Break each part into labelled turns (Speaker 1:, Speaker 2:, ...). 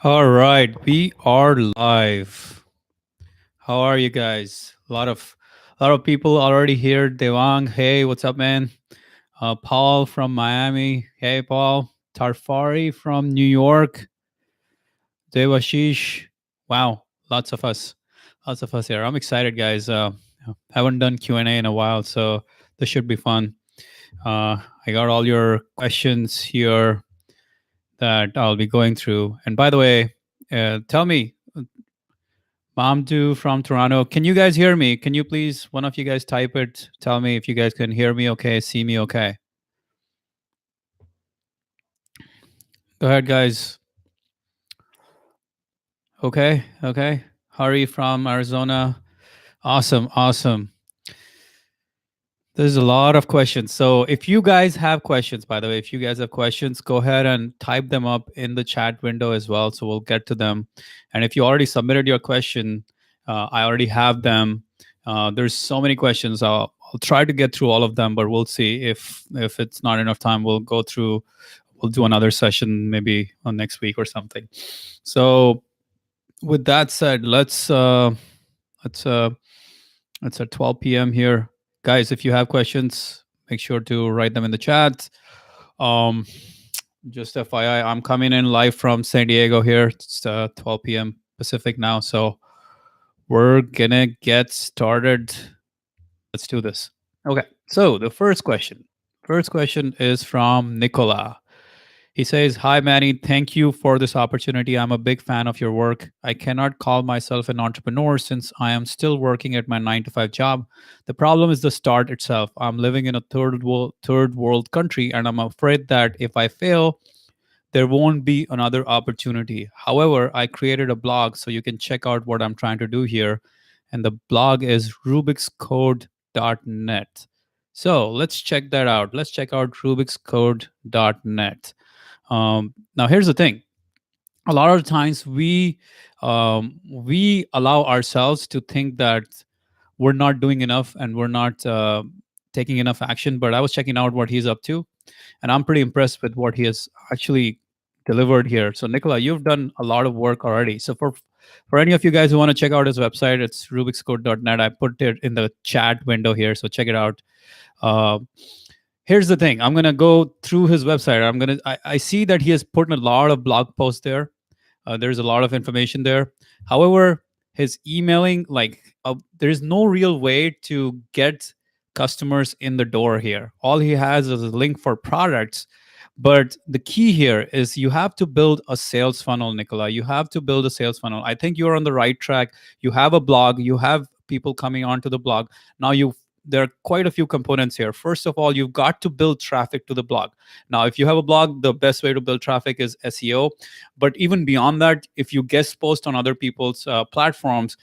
Speaker 1: All right, we are live. How are you guys? A lot of people already here. Devang, hey, what's up, man? Paul from Miami, hey, Paul. Tarfari from New York. Devashish, wow, lots of us here. I'm excited, guys. Haven't done Q&A in a while, so this should be fun. I got all your questions here that I'll be going through. And by the way, tell me, Mamdu from Toronto. Can you guys hear me? Can you please, one of you guys type it? Tell me if you guys can hear me okay, see me okay. Go ahead, guys. Okay, okay. Hari from Arizona. Awesome, awesome. There's a lot of questions. So if you guys have questions, by the way, if you guys have questions, go ahead and type them up in the chat window as well. So we'll get to them. And if you already submitted your question, I already have them. There's so many questions. I'll try to get through all of them, but we'll see if it's not enough time. We'll go through. We'll do another session maybe on next week or something. So with that said, let's it's at 12 p.m. here. Guys, if you have questions, make sure to write them in the chat. Um, just FYI, I'm coming in live from San Diego here. It's 12 p.m. Pacific now. So we're going to get started. Let's do this. Okay. So the first question. First question is from Nicola. He says, "Hi, Manny. Thank you for this opportunity. I'm a big fan of your work. I cannot call myself an entrepreneur since I am still working at my 9 to 5 job. The problem is the start itself. I'm living in a third world country, and I'm afraid that if I fail, there won't be another opportunity. However, I created a blog so you can check out what I'm trying to do here. And the blog is rubikscode.net. So let's check that out. Let's check out rubikscode.net. Now, here's the thing. A lot of times we allow ourselves to think that we're not doing enough and we're not taking enough action. But I was checking out what he's up to, and I'm pretty impressed with what he has actually delivered here. So, Nicola, you've done a lot of work already. So, for any of you guys who want to check out his website, it's rubikscode.net. I put it in the chat window here, so check it out. Uh, Here's the thing. I'm gonna go through his website. I see that he has put in a lot of blog posts there. There's a lot of information there. However, his emailing, there's no real way to get customers in the door here. All he has is a link for products. But the key here is you have to build a sales funnel, Nicola. You have to build a sales funnel. I think you're on the right track. You have a blog. You have people coming onto the blog. Now there are quite a few components here. First of all, you've got to build traffic to the blog. Now, if you have a blog, the best way to build traffic is SEO. But even beyond that, if you guest post on other people's platforms,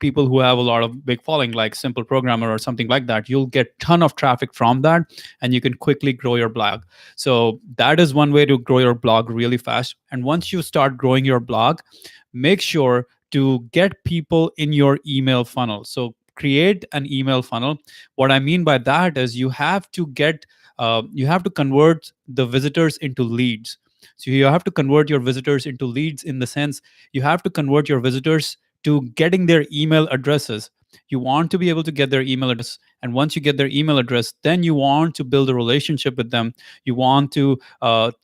Speaker 1: people who have a lot of big following, like Simple Programmer or something like that, you'll get ton of traffic from that, and you can quickly grow your blog. So that is one way to grow your blog really fast. And once you start growing your blog, make sure to get people in your email funnel. So create an email funnel. What I mean by that is you have to convert the visitors into leads. So you have to convert your visitors into leads in the sense you have to convert your visitors to getting their email addresses. You want to be able to get their email address. And once you get their email address, then you want to build a relationship with them. You want to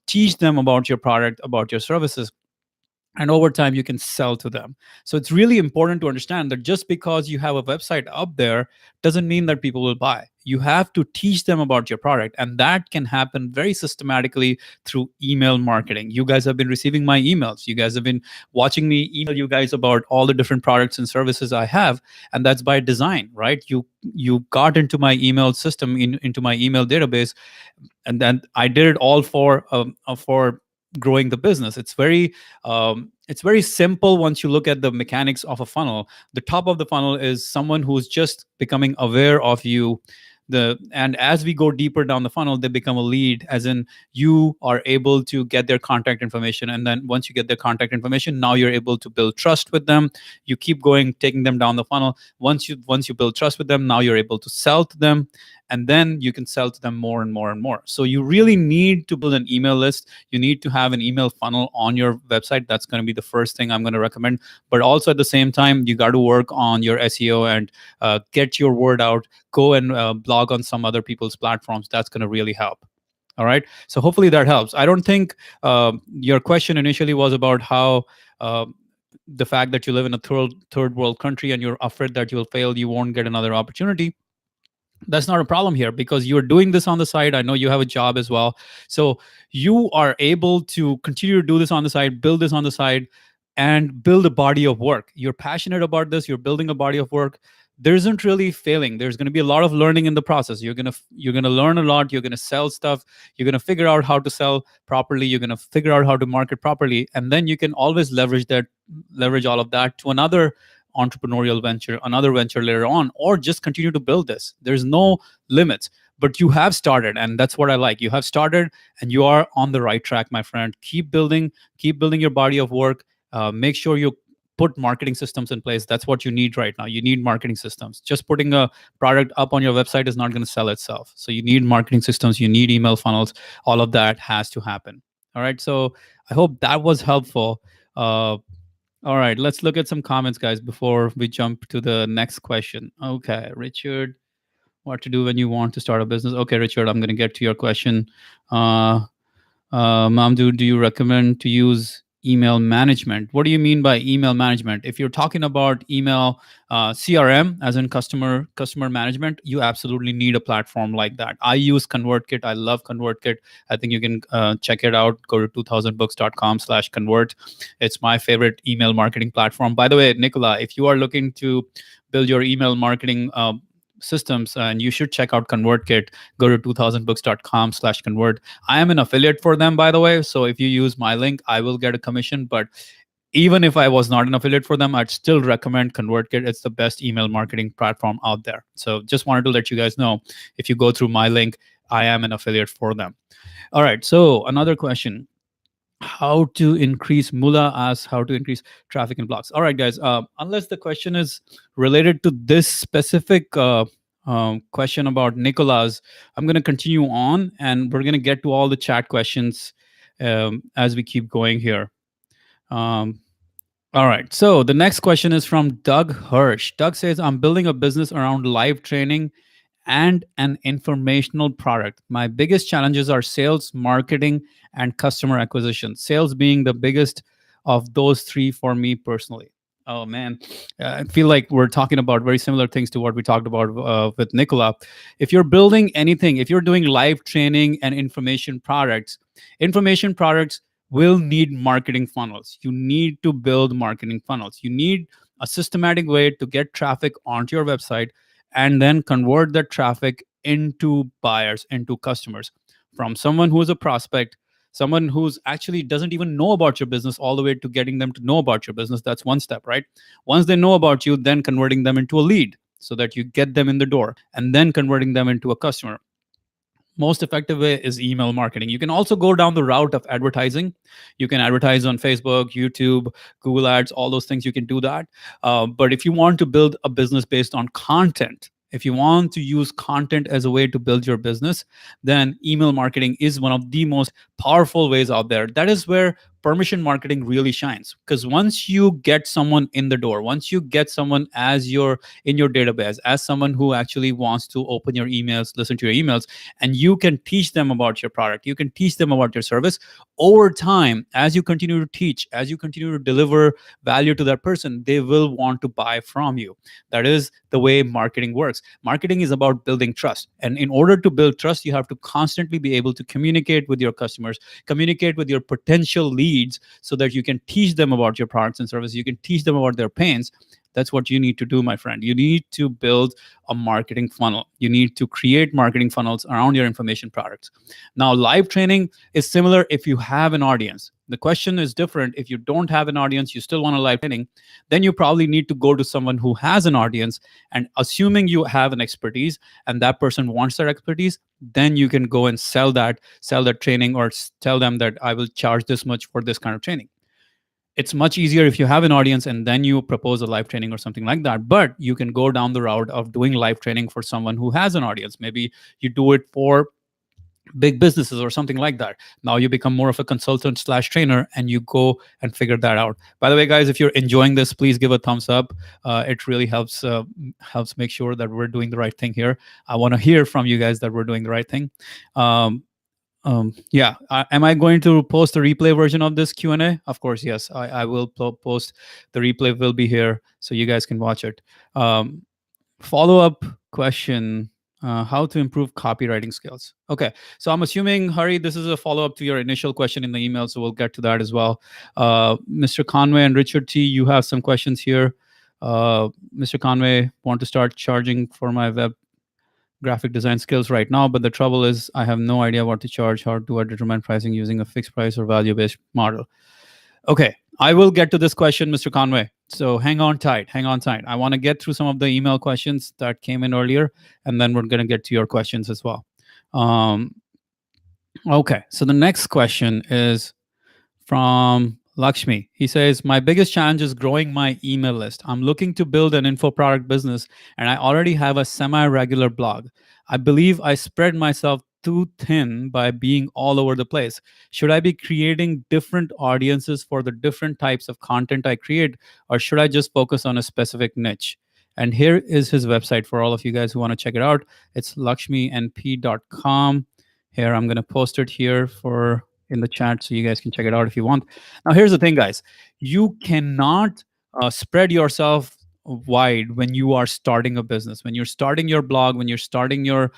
Speaker 1: teach them about your product, about your services, and over time you can sell to them. So it's really important to understand that just because you have a website up there doesn't mean that people will buy. You have to teach them about your product, and that can happen very systematically through email marketing. You guys have been receiving my emails. You guys have been watching me email you guys about all the different products and services I have, and that's by design, right? You got into my email system, into my email database, and then I did it all for growing the business. It's very simple once you look at the mechanics of a funnel. The top of the funnel is someone who's just becoming aware of you. And as we go deeper down the funnel, they become a lead, as in you are able to get their contact information. And then once you get their contact information, now you're able to build trust with them. You keep going, taking them down the funnel. Once you build trust with them, now you're able to sell to them. and then you can sell to them more and more and more. So you really need to build an email list. You need to have an email funnel on your website. That's going to be the first thing I'm going to recommend. But also at the same time, you got to work on your SEO and get your word out. Go and blog on some other people's platforms. That's going to really help. All right. So hopefully that helps. I don't think your question initially was about how uh, the fact that you live in a third world country and you're afraid that you'll fail, you won't get another opportunity. That's not a problem here because you're doing this on the side. I know you have a job as well. So you are able to continue to do this on the side, build this on the side, and build a body of work. You're passionate about this, you're building a body of work. There isn't really failing. There's going to be a lot of learning in the process. You're going to learn a lot. You're going to sell stuff. You're going to figure out how to sell properly. You're going to figure out how to market properly, and then you can always leverage all of that to another entrepreneurial venture, another venture later on, or just continue to build this. There's no limits, but you have started, and that's what I like. You have started, and you are on the right track, my friend. Keep building your body of work. Make sure you put marketing systems in place. That's what you need right now. You need marketing systems. Just putting a product up on your website is not going to sell itself. So you need marketing systems. You need email funnels. All of that has to happen. All right. So I hope that was helpful. All right, let's look at some comments, guys, before we jump to the next question. Okay, Richard, what to do when you want to start a business? Okay, Richard, I'm going to get to your question. Mamdu, do you recommend to use email management? What do you mean by email management? If you're talking about email CRM, as in customer management, you absolutely need a platform like that. I use ConvertKit. I love ConvertKit. I think you can check it out. Go to 2000books.com/convert. It's my favorite email marketing platform. By the way, Nicola, if you are looking to build your email marketing systems, and you should check out ConvertKit. Go to 2000books.com/convert. I am an affiliate for them, by the way. So if you use my link, I will get a commission. But even if I was not an affiliate for them, I'd still recommend ConvertKit. It's the best email marketing platform out there. So just wanted to let you guys know, if you go through my link, I am an affiliate for them. All right. So another question. How to increase Mula asks how to increase traffic and blocks. All right, guys. Unless the question is related to this specific question about Nicola's, I'm going to continue on, and we're going to get to all the chat questions as we keep going here. All right. So the next question is from Doug Hirsch. Doug says, I'm building a business around live training and an informational product. My biggest challenges are sales, marketing, and customer acquisition. Sales being the biggest of those three for me personally. Oh man, I feel like we're talking about very similar things to what we talked about with Nicola. If you're building anything, if you're doing live training and information products will need marketing funnels. You need to build marketing funnels. You need a systematic way to get traffic onto your website and then convert that traffic into buyers, into customers, from someone who is a prospect, someone who's actually doesn't even know about your business, all the way to getting them to know about your business. That's one step, right? Once they know about you, then converting them into a lead so that you get them in the door, and then converting them into a customer. Most effective way is email marketing. You can also go down the route of advertising. You can advertise on Facebook, YouTube, Google Ads, all those things. You can do that. But if you want to build a business based on content, if you want to use content as a way to build your business, then email marketing is one of the most powerful ways out there. That is where permission marketing really shines, because once you get someone in the door, once you get someone as in your database, as someone who actually wants to open your emails, listen to your emails, and you can teach them about your product, you can teach them about your service, over time, as you continue to teach, as you continue to deliver value to that person, they will want to buy from you. That is the way marketing works. Marketing is about building trust, and in order to build trust, you have to constantly be able to communicate with your customers, communicate with your potential leads, so that you can teach them about your products and services. You can teach them about their pains. That's what you need to do, my friend. You need to build a marketing funnel. You need to create marketing funnels around your information products. Now, live training is similar if you have an audience. The question is different. If you don't have an audience, you still want a live training, then you probably need to go to someone who has an audience, and assuming you have an expertise and that person wants that expertise, then you can go and sell that training, or tell them that I will charge this much for this kind of training. It's much easier if you have an audience and then you propose a live training or something like that. But you can go down the route of doing live training for someone who has an audience. Maybe you do it for big businesses or something like that. Now you become more of a consultant slash trainer, and you go and figure that out. By the way, guys, if you're enjoying this, please give a thumbs up. It really helps make sure that we're doing the right thing here. I want to hear from you guys that we're doing the right thing. um, yeah, am I going to post the replay version of this Q&A? Of course, yes. I will post. The replay will be here so you guys can watch it. um, Follow-up question: how to improve copywriting skills? Okay, so I'm assuming, Hari, this is a follow-up to your initial question in the email, so we'll get to that as well. Mr. Conway and Richard T, you have some questions here. Mr. Conway, want to start charging for my web graphic design skills right now, but the trouble is I have no idea what to charge. How do I determine pricing using a fixed price or value-based model? Okay, I will get to this question, Mr. Conway. So hang on tight, hang on tight. I want to get through some of the email questions that came in earlier, and then we're going to get to your questions as well. Okay, so the next question is from Lakshmi. He says, my biggest challenge is growing my email list. I'm looking to build an info product business, and I already have a semi-regular blog. I believe I spread myself too thin by being all over the place. Should I be creating different audiences for the different types of content I create, or should I just focus on a specific niche? And here is his website for all of you guys who want to check it out. It's lakshminp.com. Here, I'm going to post it here for in the chat so you guys can check it out if you want. Now, here's the thing, guys. You cannot spread yourself wide when you are starting a business. When you're starting your blog, when you're starting your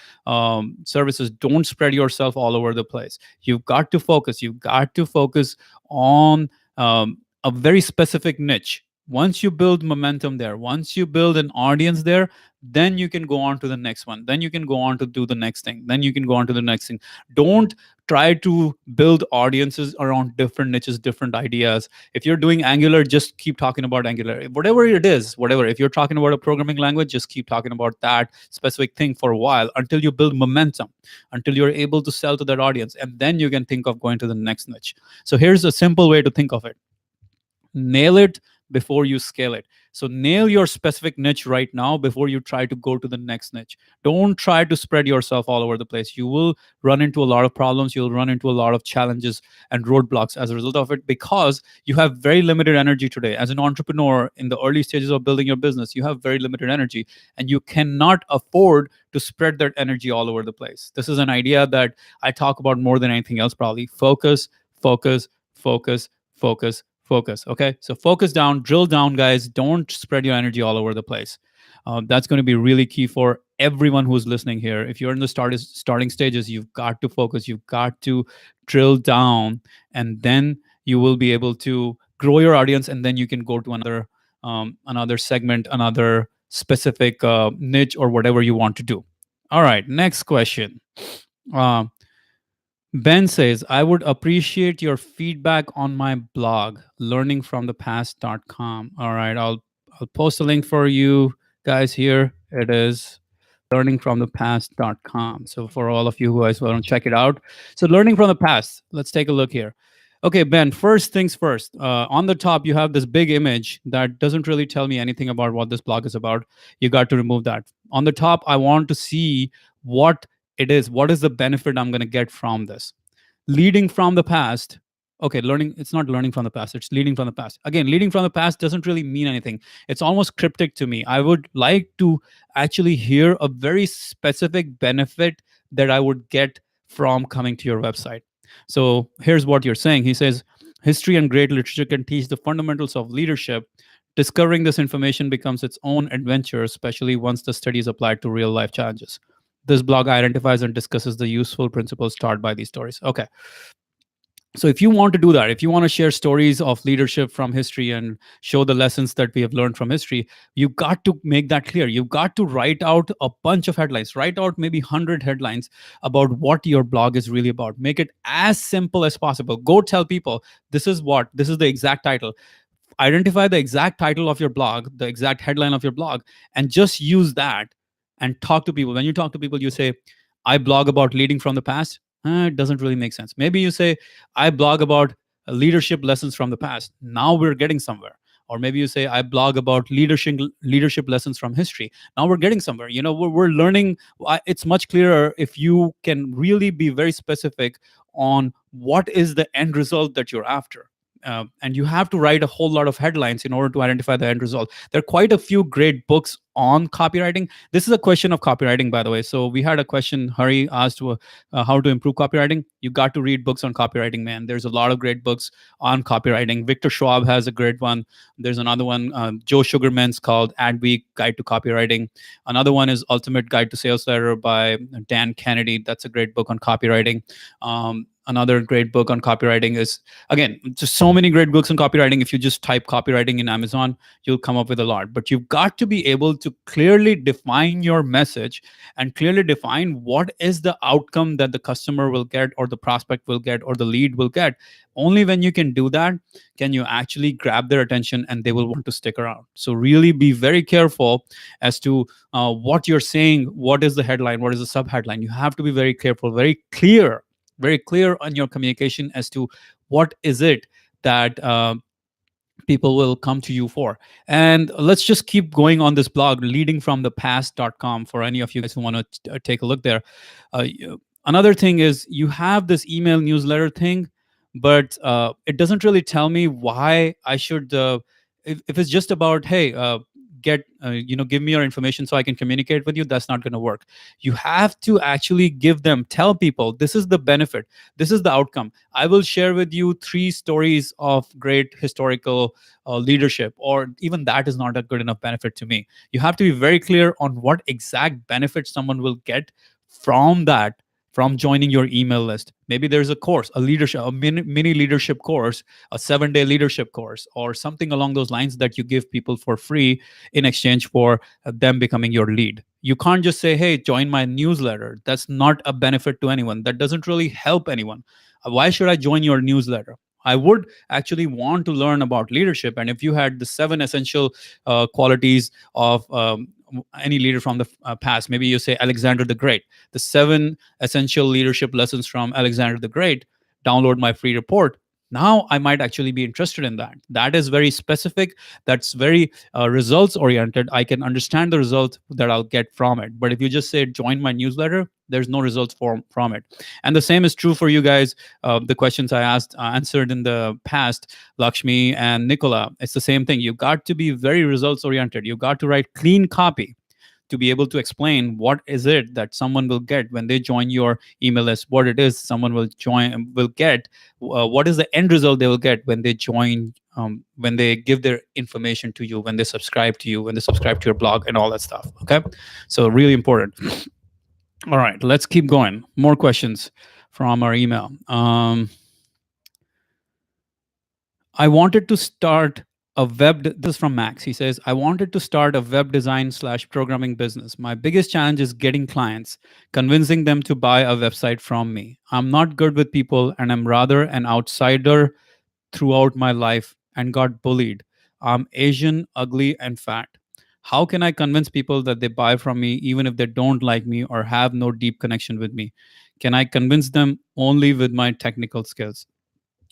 Speaker 1: services, don't spread yourself all over the place. You've got to focus. You've got to focus on a very specific niche. Once you build momentum there, once you build an audience there, then you can go on to the next one. Then you can go on to do the next thing. Then you can go on to the next thing. Don't try to build audiences around different niches, different ideas. If you're doing Angular, just keep talking about Angular. Whatever it is, whatever. If you're talking about a programming language, just keep talking about that specific thing for a while until you build momentum, until you're able to sell to that audience. And then you can think of going to the next niche. So here's a simple way to think of it. Nail it before you scale it. So nail your specific niche right now before you try to go to the next niche. Don't try to spread yourself all over the place. You will run into a lot of problems. You'll run into a lot of challenges and roadblocks as a result of it, because you have very limited energy today. As an entrepreneur in the early stages of building your business, you have very limited energy, and you cannot afford to spread that energy all over the place. This is an idea that I talk about more than anything else, probably. Focus, focus, focus, focus, focus. Okay, so focus down, drill down, guys. Don't spread your energy all over the place. That's going to be really key for everyone who's listening here. If you're in the starting stages, you've got to focus. You've got to drill down, and then you will be able to grow your audience, and then you can go to another segment, another specific niche, or whatever you want to do. All right, next question. Ben says, I would appreciate your feedback on my blog, learningfromthepast.com. All right, I'll post a link for you guys here. It is learningfromthepast.com. So for all of you who guys want to check it out. So learning from the past, let's take a look here. Okay, Ben, first things first. On the top, you have this big image that doesn't really tell me anything about what this blog is about. You got to remove that. On the top, I want to see what it is. What is the benefit I'm going to get from this? Leading from the past. Okay, it's not learning from the past, it's leading from the past. Again, leading from the past doesn't really mean anything. It's almost cryptic to me. I would like to actually hear a very specific benefit that I would get from coming to your website. So here's what you're saying. He says, history and great literature can teach the fundamentals of leadership. Discovering this information becomes its own adventure, especially once the study is applied to real life challenges. This blog identifies and discusses the useful principles taught by these stories. Okay. So if you want to do that, if you want to share stories of leadership from history and show the lessons that we have learned from history, you've got to make that clear. You've got to write out a bunch of headlines, write out maybe 100 headlines about what your blog is really about. Make it as simple as possible. Go tell people, this is the exact title. Identify the exact title of your blog, the exact headline of your blog, and just use that and talk to people. When you talk to people, you say, I blog about leading from the past. It doesn't really make sense. Maybe you say, I blog about leadership lessons from the past. Now we're getting somewhere. Or maybe you say, I blog about leadership lessons from history. Now we're getting somewhere. We're learning. It's much clearer if you can really be very specific on what is the end result that you're after. And you have to write a whole lot of headlines in order to identify the end result. There are quite a few great books on copywriting. This is a question of copywriting, by the way. So we had a question. Hari asked how to improve copywriting. You got to read books on copywriting, man. There's a lot of great books on copywriting. Victor Schwab has a great one. There's another one, Joe Sugarman's, called Adweek Guide to Copywriting. Another one is Ultimate Guide to Sales Letter by Dan Kennedy. That's a great book on copywriting. Another great book on copywriting is, again, just so many great books on copywriting. If you just type copywriting in Amazon, you'll come up with a lot. But you've got to be able to clearly define your message and clearly define what is the outcome that the customer will get, or the prospect will get, or the lead will get. Only when you can do that can you actually grab their attention and they will want to stick around. So really be very careful as to what you're saying. What is the headline? What is the subheadline? You have to be very careful, very clear on your communication as to what is it that people will come to you for. And let's just keep going on this blog, leadingfromthepast.com, for any of you guys who want to take a look there. Another thing is, you have this email newsletter thing, but it doesn't really tell me why I should, if it's just about, hey, give me your information so I can communicate with you, that's not going to work. You have to actually tell people, this is the benefit, this is the outcome. I will share with you 3 stories of great historical leadership, or even that is not a good enough benefit to me. You have to be very clear on what exact benefit someone will get from that, from joining your email list. Maybe there's a course, a mini leadership course, a 7-day leadership course, or something along those lines that you give people for free in exchange for them becoming your lead. You can't just say, hey, join my newsletter. That's not a benefit to anyone. That doesn't really help anyone. Why should I join your newsletter? I would actually want to learn about leadership. And if you had the 7 essential qualities of any leader from the past, maybe you say Alexander the Great, the 7 essential leadership lessons from Alexander the Great, download my free report. Now I might actually be interested in that. That is very specific. That's very results oriented. I can understand the result that I'll get from it. But if you just say join my newsletter, there's no results from it. And the same is true for you guys. The questions I answered in the past, Lakshmi and Nicola, it's the same thing. You've got to be very results oriented. You've got to write clean copy to be able to explain what is it that someone will get when they join your email list, what it is someone will get, what is the end result they will get when they join, when they give their information to you, when they subscribe to you, when they subscribe to your blog, and all that stuff. Okay, so really important. All right, let's keep going. More questions from our email. I wanted to start this is from Max. He says, I wanted to start a web design / programming business. My biggest challenge is getting clients, convincing them to buy a website from me. I'm not good with people, and I'm rather an outsider throughout my life and got bullied. I'm Asian, ugly, and fat. How can I convince people that they buy from me even if they don't like me or have no deep connection with me? Can I convince them only with my technical skills?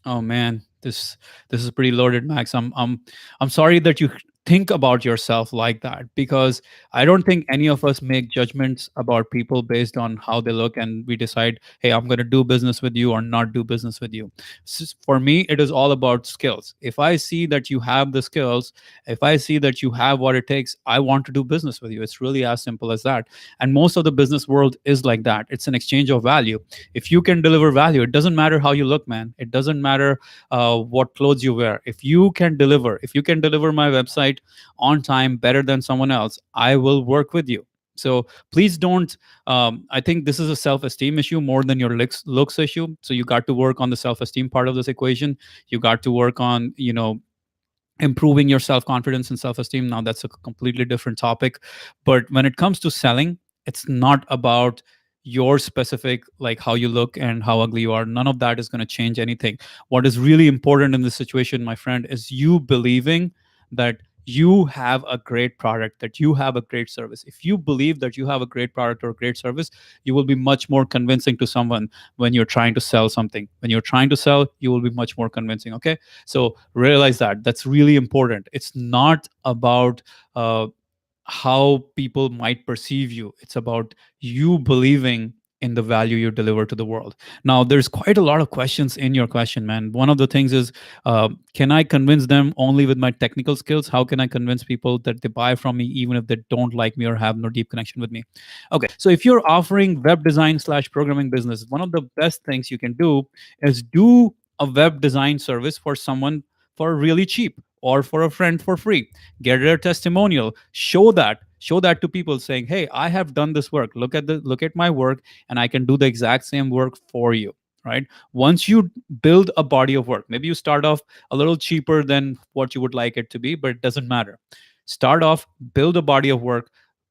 Speaker 1: Oh man, this is pretty loaded, Max. I'm sorry that you think about yourself like that, because I don't think any of us make judgments about people based on how they look and we decide, hey, I'm going to do business with you or not do business with you. For me, it is all about skills. If I see that you have the skills, if I see that you have what it takes, I want to do business with you. It's really as simple as that. And most of the business world is like that. It's an exchange of value. If you can deliver value, it doesn't matter how you look, man. It doesn't matter what clothes you wear. If you can deliver my website on time better than someone else, I will work with you. So please don't, I think this is a self-esteem issue more than your looks issue. So you got to work on the self-esteem part of this equation. You got to work on, improving your self-confidence and self-esteem. Now that's a completely different topic. But when it comes to selling, it's not about your specific, like how you look and how ugly you are. None of that is going to change anything. What is really important in this situation, my friend, is you believing that you have a great product, that you have a great service. If you believe that you have a great product or a great service, you will be much more convincing to someone when you're trying to sell something. When you're trying to sell, you will be much more convincing. Okay. So realize that that's really important. It's not about how people might perceive you. It's about you believing in the value you deliver to the world. Now, there's quite a lot of questions in your question, man. One of the things is, can I convince them only with my technical skills? How can I convince people that they buy from me even if they don't like me or have no deep connection with me? Okay, so if you're offering web design slash programming business, one of the best things you can do is do a web design service for someone for really cheap, or for a friend for free. Get their testimonial, show that to people, saying, hey, I have done this work, look at my work, and I can do the exact same work for you. Right? Once you build a body of work, maybe you start off a little cheaper than what you would like it to be, but it doesn't matter. Start off, build a body of work,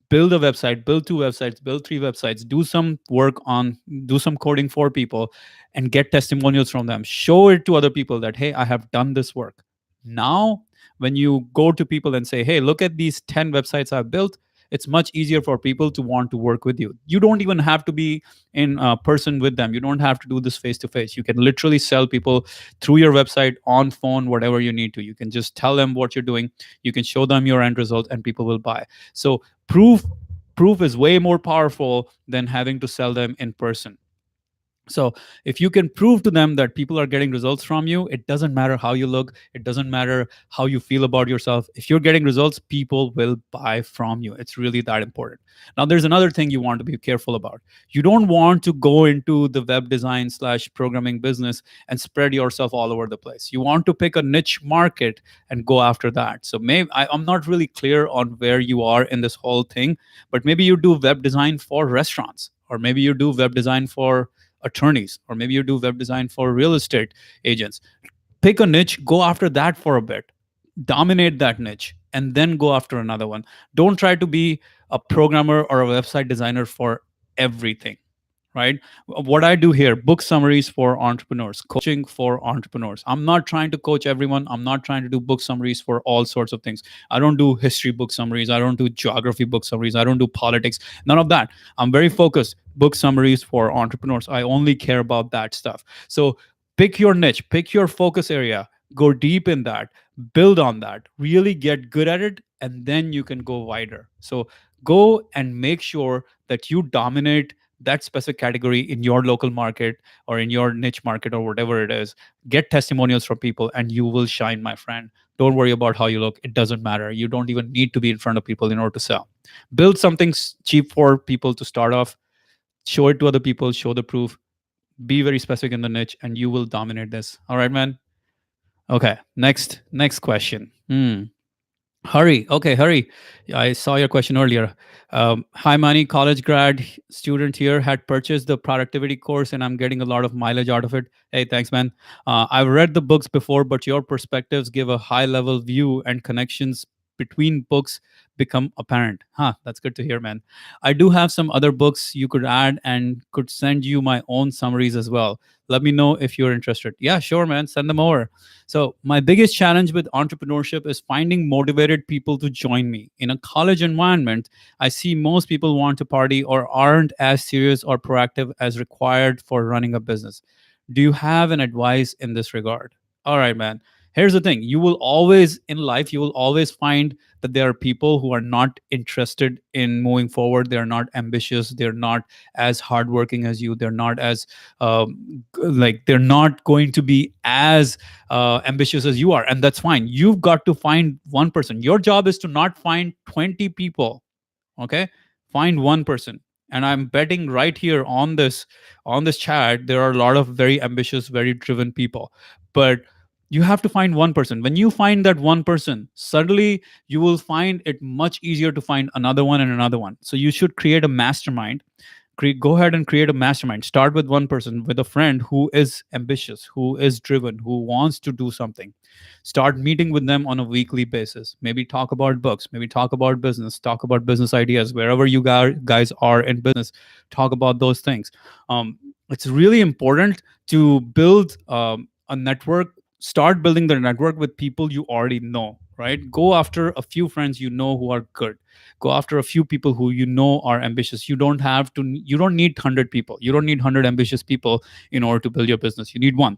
Speaker 1: build a website, build two websites, build three websites, do some coding for people, and get testimonials from them. Show it to other people that, hey, I have done this work. Now, when you go to people and say, hey, look at these 10 websites I've built, it's much easier for people to want to work with you. You don't even have to be in person with them. You don't have to do this face to face. You can literally sell people through your website, on phone, whatever you need to. You can just tell them what you're doing. You can show them your end result, and people will buy. So proof is way more powerful than having to sell them in person. So if you can prove to them that people are getting results from you, it doesn't matter how you look, it doesn't matter how you feel about yourself. If you're getting results, people will buy from you. It's really that important. Now, there's another thing you want to be careful about. You don't want to go into the web design slash programming business and spread yourself all over the place. You want to pick a niche market and go after that. So maybe I'm not really clear on where you are in this whole thing, but maybe you do web design for restaurants, or maybe you do web design for attorneys, or maybe you do web design for real estate agents. Pick a niche, go after that for a bit, dominate that niche, and then go after another one. Don't try to be a programmer or a website designer for everything. Right? What I do here, book summaries for entrepreneurs, coaching for entrepreneurs. I'm not trying to coach everyone. I'm not trying to do book summaries for all sorts of things. I don't do history book summaries. I don't do geography book summaries. I don't do politics. None of that. I'm very focused. Book summaries for entrepreneurs. I only care about that stuff. So pick your niche, pick your focus area, go deep in that, build on that, really get good at it, and then you can go wider. So go and make sure that you dominate that specific category in your local market, or in your niche market, or whatever it is. Get testimonials from people, and you will shine, my friend. Don't worry about how you look. It doesn't matter. You don't even need to be in front of people in order to sell. Build something cheap for people to start off, show it to other people, show the proof, be very specific in the niche, and you will dominate this. All right, man. Okay, next question. Hurry. Okay, hurry. I saw your question earlier. Hi, Mani, college grad student here, had purchased the productivity course and I'm getting a lot of mileage out of it. Hey, thanks, man. I've read the books before, but your perspectives give a high level view and connections between books become apparent. Huh, that's good to hear, man. I do have some other books you could add and could send you my own summaries as well. Let me know if you're interested. Yeah, sure, man. Send them over. So, my biggest challenge with entrepreneurship is finding motivated people to join me. In a college environment, I see most people want to party or aren't as serious or proactive as required for running a business. Do you have an advice in this regard? All right, man. Here's the thing, you will always in life, you will always find that there are people who are not interested in moving forward. They're not ambitious. They're not as hardworking as you. They're not as like, they're not going to be as ambitious as you are, and that's fine. You've got to find one person. Your job is to not find 20 people. Okay, find one person. And I'm betting right here on this chat, there are a lot of very ambitious, very driven people. But you have to find one person. When you find that one person, suddenly you will find it much easier to find another one and another one. So you should create a mastermind. Go ahead and create a mastermind. Start with one person, with a friend who is ambitious, who is driven, who wants to do something. Start meeting with them on a weekly basis. Maybe talk about books, maybe talk about business, talk about business ideas. Wherever you guys are in business, talk about those things. It's really important to build a network. Start building the network with people you already know. right? Go after a few friends you know who are good. Go after a few people who you know are ambitious. You don't need 100 people. You don't need 100 ambitious people in order to build your business. You need one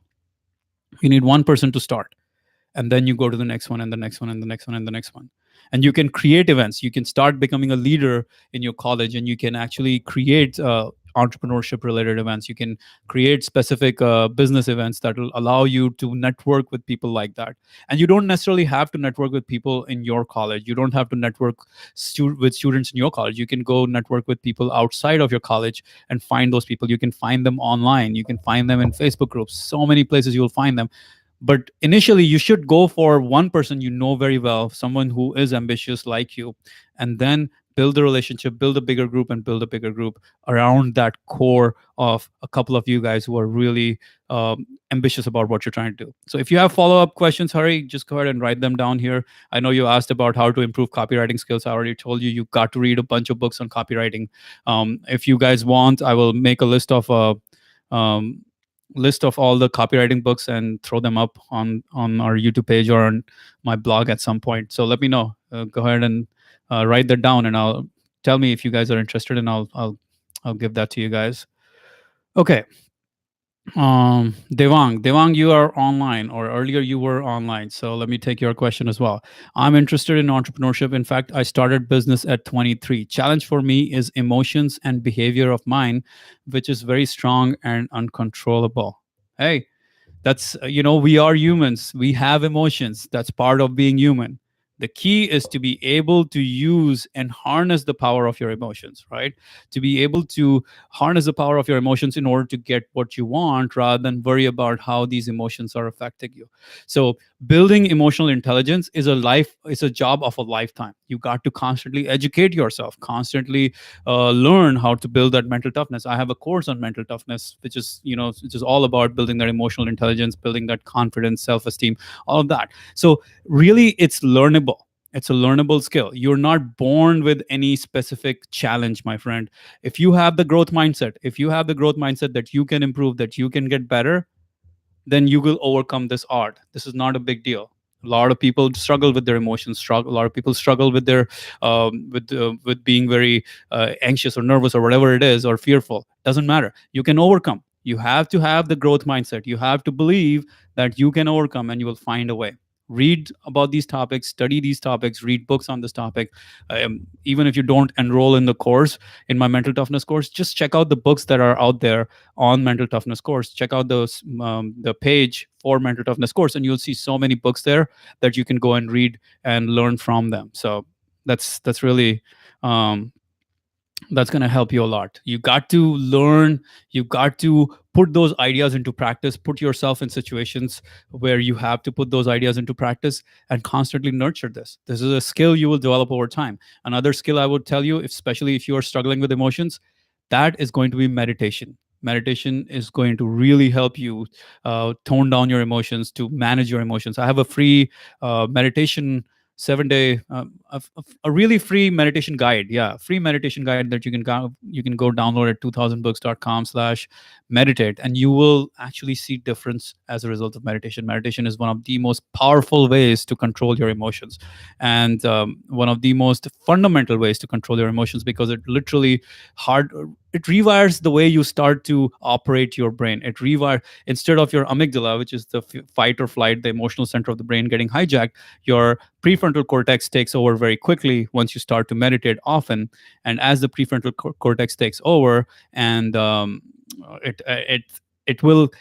Speaker 1: person to start, and then you go to the next one and the next one and the next one and the next one. And you can create events. You can start becoming a leader in your college, and you can actually create entrepreneurship related events. You can create specific business events that will allow you to network with people like that. And you don't necessarily have to network with people in your college. You don't have to network with students in your college. You can go network with people outside of your college and find those people. You can find them online. You can find them in Facebook groups. So many places you will find them. But initially you should go for one person you know very well, someone who is ambitious like you, and then build a relationship, build a bigger group, and build a bigger group around that core of a couple of you guys who are really ambitious about what you're trying to do. So if you have follow-up questions, hurry, just go ahead and write them down here. I know you asked about how to improve copywriting skills. I already told you you got to read a bunch of books on copywriting. If you guys want, I will make a um, list of all the copywriting books and throw them up on our YouTube page or on my blog at some point. So let me know. Go ahead and write that down, and I'll tell me if you guys are interested, and I'll give that to you guys. Okay. Devang, you are online, or earlier you were online. So let me take your question as well. I'm interested in entrepreneurship. In fact, I started business at 23. Challenge for me is emotions and behavior of mine, which is very strong and uncontrollable. Hey, that's we are humans, we have emotions. That's part of being human. The key is to be able to use and harness the power of your emotions, right? To be able to harness the power of your emotions in order to get what you want, rather than worry about how these emotions are affecting you. So building emotional intelligence is a job of a lifetime. You got to constantly educate yourself, constantly learn how to build that mental toughness. I have a course on mental toughness, which is all about building that emotional intelligence, building that confidence, self-esteem, all of that. So really, it's learnable. It's a learnable skill. You're not born with any specific challenge, my friend. If you have the growth mindset, that you can improve, that you can get better, then you will overcome this art. This is not a big deal. A lot of people struggle with their emotions. Struggle. A lot of people struggle with their with being very anxious or nervous or whatever it is, or fearful. Doesn't matter. You can overcome. You have to have the growth mindset. You have to believe that you can overcome, and you will find a way. Read about these topics, study these topics, read books on this topic. Even if you don't enroll in the course, in my mental toughness course, just check out the books that are out there on mental toughness course. Check out the page for mental toughness course, and you'll see so many books there that you can go and read and learn from them. So that's really um, that's going to help you a lot. You got to learn. You got to put those ideas into practice. Put yourself in situations where you have to put those ideas into practice, and constantly nurture this is a skill you will develop over time. Another skill I would tell you, especially if you are struggling with emotions, that is going to be meditation. Meditation is going to really help you tone down your emotions, to manage your emotions. I have a free meditation 7-day a really free meditation guide. Yeah, free meditation guide that you can go download at 2000books.com/meditate, and you will actually see difference as a result of meditation. Meditation is one of the most powerful ways to control your emotions, and one of the most fundamental ways to control your emotions, because it rewires the way you start to operate your brain. It rewires, instead of your amygdala, which is the fight or flight, the emotional center of the brain, getting hijacked, your prefrontal cortex takes over very quickly once you start to meditate often. And as the prefrontal cortex takes over, and it will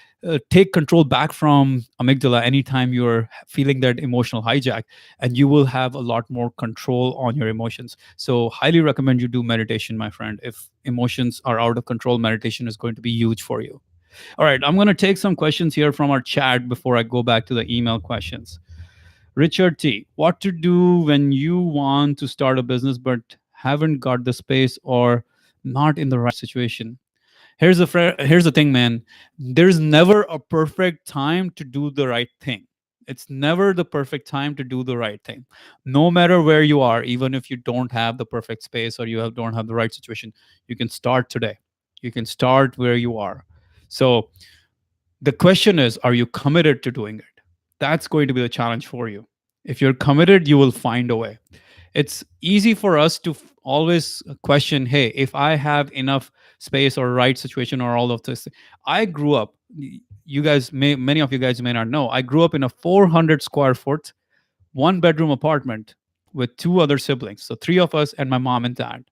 Speaker 1: take control back from amygdala anytime you're feeling that emotional hijack, and you will have a lot more control on your emotions. So highly recommend you do meditation, my friend. If emotions are out of control, meditation is going to be huge for you. All right, I'm going to take some questions here from our chat before I go back to the email questions. Richard T, what to do when you want to start a business but haven't got the space, or not in the right situation? Here's the thing, man. There's never a perfect time to do the right thing. It's never the perfect time to do the right thing. No matter where you are, even if you don't have the perfect space, or don't have the right situation, you can start today. You can start where you are. So the question is, are you committed to doing it? That's going to be the challenge for you. If you're committed, you will find a way. It's easy for us to always question, hey, if I have enough space or right situation or all of this. I grew up, you guys may, many of you guys may not know, I grew up in a 400 square foot, one bedroom apartment with two other siblings. So three of us and my mom and dad.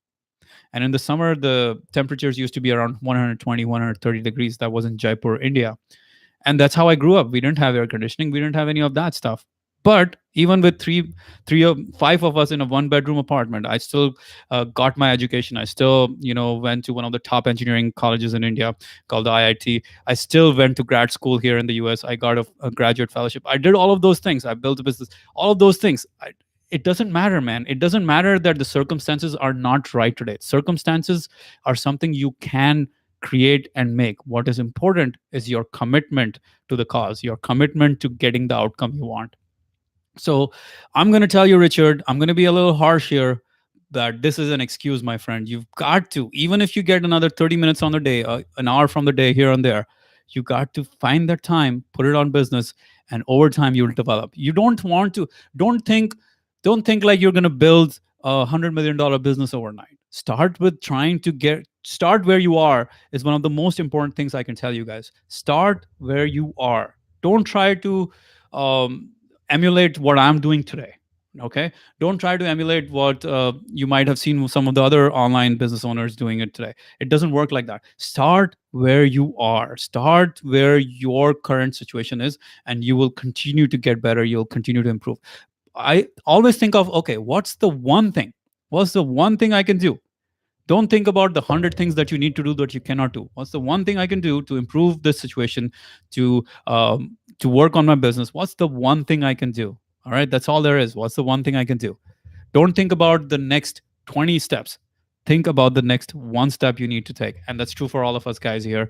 Speaker 1: And in the summer, the temperatures used to be around 120, 130 degrees. That was in Jaipur, India. And that's how I grew up. We didn't have air conditioning. We didn't have any of that stuff. But even with five of us in a one bedroom apartment, I still got my education. I still, went to one of the top engineering colleges in India called the IIT. I still went to grad school here in the US. I got a graduate fellowship. I did all of those things. I built a business. All of those things. It doesn't matter, man. It doesn't matter that the circumstances are not right today. Circumstances are something you can create and make. What is important is your commitment to the cause, your commitment to getting the outcome you want. So I'm going to tell you, Richard, I'm going to be a little harsh here, that this is an excuse, my friend. You've got to, even if you get another 30 minutes on the day, an hour from the day here and there, you got to find that time, put it on business, and over time you'll develop. You don't want to, don't think, don't think like you're going to build $100 million business overnight. Start with trying to start where you are is one of the most important things I can tell you guys. Start where you are. Don't try to um, emulate what I'm doing today. Okay, don't try to emulate what you might have seen some of the other online business owners doing it today. It doesn't work like that. Start where you are, start where your current situation is, and you will continue to get better, you'll continue to improve. I always think of, okay, what's the one thing I can do. Don't think about the 100 things that you need to do that you cannot do. What's the one thing I can do to improve this situation, to work on my business? What's the one thing I can do? All right, that's all there is. What's the one thing I can do? Don't think about the next 20 steps. Think about the next one step you need to take. And that's true for all of us guys here,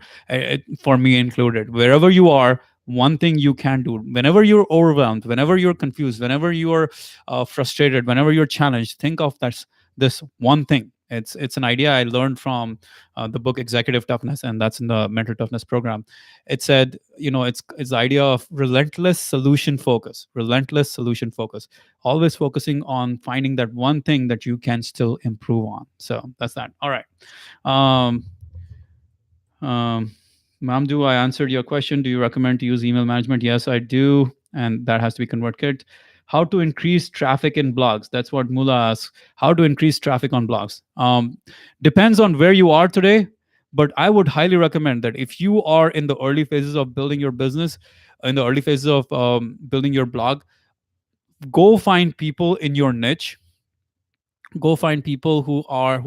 Speaker 1: for me included. Wherever you are, one thing you can do. Whenever you're overwhelmed, whenever you're confused, whenever you're frustrated, whenever you're challenged, think of this one thing. It's an idea I learned from the book Executive Toughness, and that's in the Mental Toughness program. It said, it's the idea of relentless solution focus. Relentless solution focus. Always focusing on finding that one thing that you can still improve on. So that's that. All right. Um, Mamdu, I answered your question. Do you recommend to use email management? Yes, I do. And that has to be ConvertKit. How to increase traffic in blogs? That's what Mula asks. How to increase traffic on blogs? Depends on where you are today, but I would highly recommend that if you are in the early phases of building your business, in the early phases of building your blog, go find people in your niche. Go find people who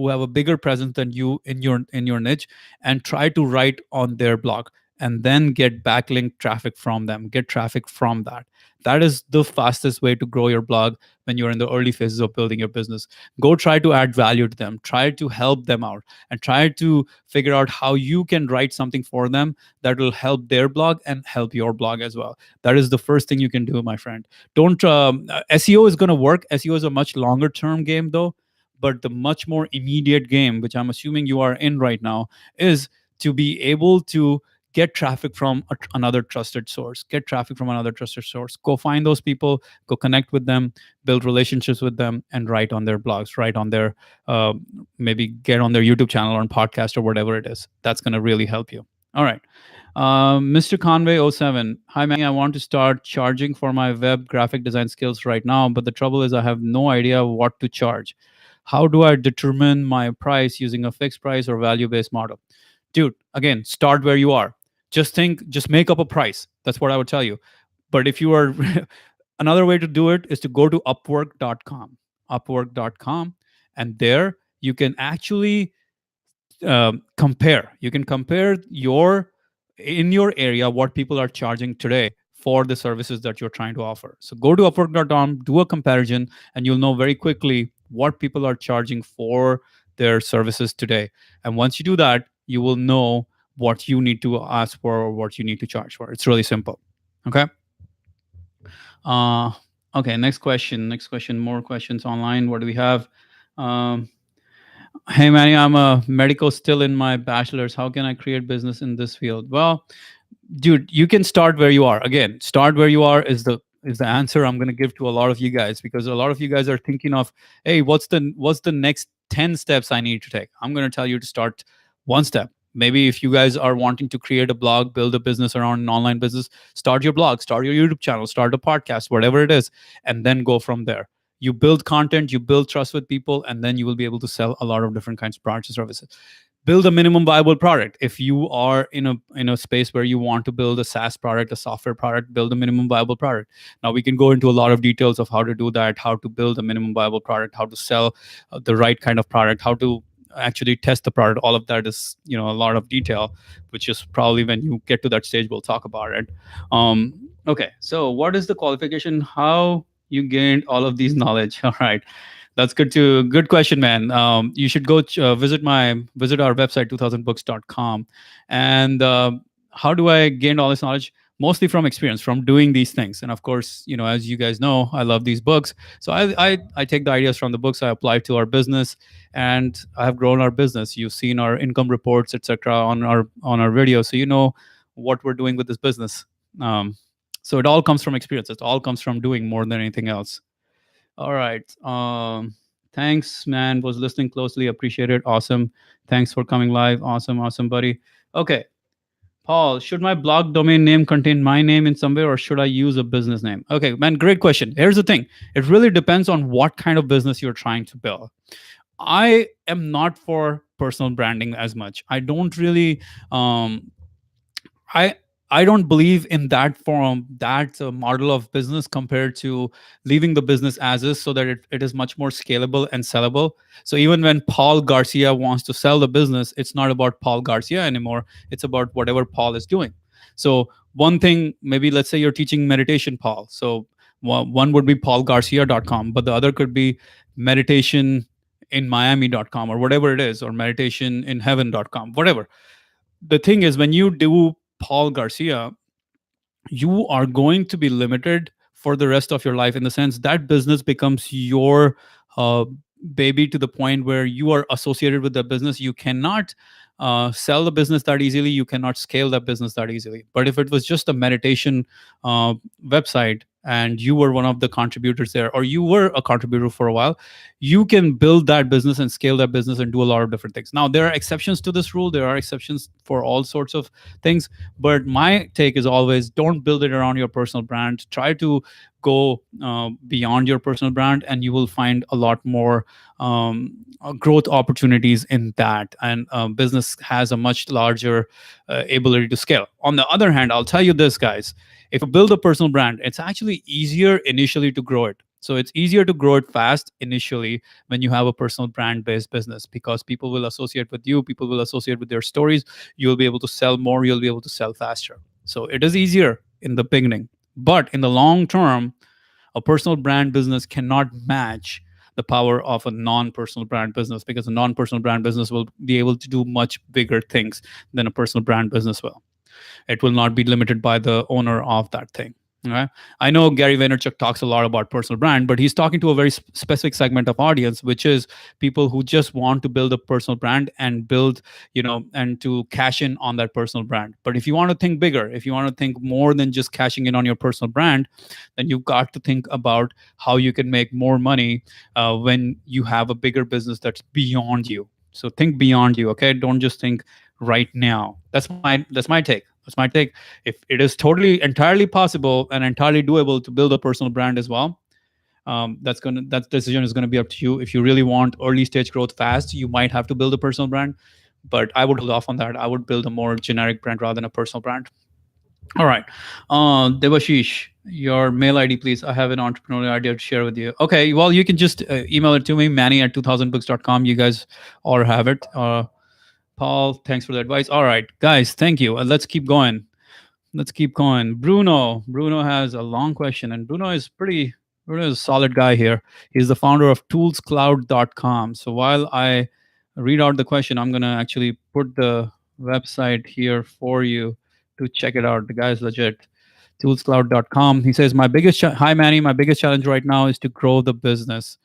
Speaker 1: have a bigger presence than you in your niche, and try to write on their blog, and then get backlink traffic from them, get traffic from that. That is the fastest way to grow your blog when you're in the early phases of building your business. Go try to add value to them, try to help them out, and try to figure out how you can write something for them that will help their blog and help your blog as well. That is the first thing you can do, my friend. Don't SEO is going to work. SEO is a much longer term game though, but the much more immediate game, which I'm assuming you are in right now, is to be able to get traffic from another trusted source. Get traffic from another trusted source. Go find those people, go connect with them, build relationships with them, and write on their blogs, write on their, maybe get on their YouTube channel or podcast or whatever it is. That's going to really help you. All right. Mr. Conway 07. Hi, Manny. I want to start charging for my web graphic design skills right now, but the trouble is I have no idea what to charge. How do I determine my price using a fixed price or value-based model? Dude, again, start where you are. Just make up a price. That's what I would tell you. But if you are, another way to do it is to go to upwork.com, upwork.com, and there you can actually compare. You can compare in your area what people are charging today for the services that you're trying to offer. So go to upwork.com, do a comparison, and you'll know very quickly what people are charging for their services today. And once you do that, you will know what you need to ask for or what you need to charge for. It's really simple. Okay. Okay. Next question. More questions online. What do we have? Hey Manny, I'm a medical still in my bachelor's. How can I create business in this field? Well, dude, you can start where you are. Again, start where you are is is the answer I'm going to give to a lot of you guys, because a lot of you guys are thinking of, hey, what's the next 10 steps I need to take? I'm going to tell you to start one step. Maybe if you guys are wanting to create a blog, build a business around an online business, start your blog, start your YouTube channel, start a podcast, whatever it is, and then go from there. You build content, you build trust with people, and then you will be able to sell a lot of different kinds of products and services. Build a minimum viable product. If you are in a space where you want to build a SaaS product, a software product, build a minimum viable product. Now we can go into a lot of details of how to do that, how to build a minimum viable product, how to sell the right kind of product, how to actually test the product. All of that is, a lot of detail, which is probably when you get to that stage we'll talk about it. Okay, so what is the qualification? How you gained all of these knowledge? All right, that's good question, man. You should go visit our website 2000books.com. And how do I gain all this knowledge? Mostly from experience, from doing these things. And of course, as you guys know, I love these books. So I take the ideas from the books, I apply to our business, and I have grown our business. You've seen our income reports, etc., on our video, so you know what we're doing with this business. Um, so it all comes from experience. It all comes from doing more than anything else. All right. Thanks, man. Was listening closely. Appreciate it. Awesome. Thanks for coming live. Awesome, awesome, buddy. Okay. Paul, should my blog domain name contain my name in some way, or should I use a business name? Okay, man, great question. Here's the thing. It really depends on what kind of business you're trying to build. I am not for personal branding as much. I don't really I I don't believe in that form, that model of business, compared to leaving the business as is, so that it is much more scalable and sellable. So even when Paul Garcia wants to sell the business, it's not about Paul Garcia anymore. It's about whatever Paul is doing. So one thing, maybe let's say you're teaching meditation, Paul. So one would be paulgarcia.com, but the other could be meditationinmiami.com, or whatever it is, or meditationinheaven.com, whatever. The thing is, when you do Paul Garcia, you are going to be limited for the rest of your life, in the sense that business becomes your uh, baby, to the point where you are associated with the business. You cannot sell the business that easily. You cannot scale that business that easily. But if it was just a meditation website, and you were one of the contributors there, or you were a contributor for a while, you can build that business and scale that business and do a lot of different things. Now, there are exceptions to this rule. There are exceptions for all sorts of things. But my take is always, don't build it around your personal brand. Try to go beyond your personal brand, and you will find a lot more growth opportunities in that. And business has a much larger ability to scale. On the other hand, I'll tell you this, guys. If you build a personal brand, it's actually easier initially to grow it. So it's easier to grow it fast initially when you have a personal brand based business, because people will associate with you, people will associate with their stories. You'll be able to sell more, you'll be able to sell faster. So it is easier in the beginning. But in the long term, a personal brand business cannot match the power of a non-personal brand business, because a non-personal brand business will be able to do much bigger things than a personal brand business will. It will not be limited by the owner of that thing. Okay. I know Gary Vaynerchuk talks a lot about personal brand, but he's talking to a very specific segment of audience, which is people who just want to build a personal brand and and to cash in on that personal brand. But if you want to think bigger, if you want to think more than just cashing in on your personal brand, then you've got to think about how you can make more money when you have a bigger business that's beyond you. So think beyond you. Okay. Don't just think right now. That's my take. That's my take. If it is totally entirely possible and entirely doable to build a personal brand as well, that decision is gonna be up to you. If you really want early stage growth fast, you might have to build a personal brand, but I would hold off on that. I would build a more generic brand rather than a personal brand. All right, Devashish, your mail ID, please. I have an entrepreneurial idea to share with you. Okay, well, you can just email it to me, manny@2000books.com. You guys all have it. Paul, thanks for the advice. All right, guys, thank you. Let's keep going. Let's keep going. Bruno has a long question, and Bruno is a solid guy here. He's the founder of toolscloud.com. So while I read out the question, I'm gonna actually put the website here for you to check it out. The guy's legit. Toolscloud.com. He says, hi Manny, my biggest challenge right now is to grow the business.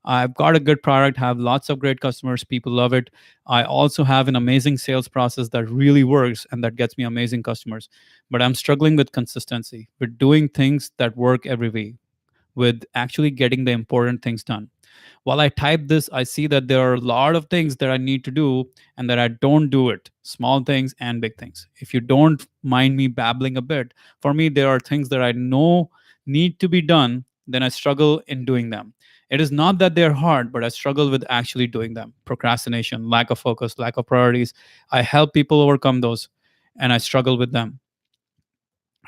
Speaker 1: I've got a good product, have lots of great customers, people love it. I also have an amazing sales process that really works and that gets me amazing customers. But I'm struggling with consistency, with doing things that work every week, with actually getting the important things done. While I type this, I see that there are a lot of things that I need to do and that I don't do it. Small things and big things. If you don't mind me babbling a bit, for me, there are things that I know need to be done, then I struggle in doing them. It is not that they're hard, but I struggle with actually doing them. Procrastination, lack of focus, lack of priorities. I help people overcome those and I struggle with them.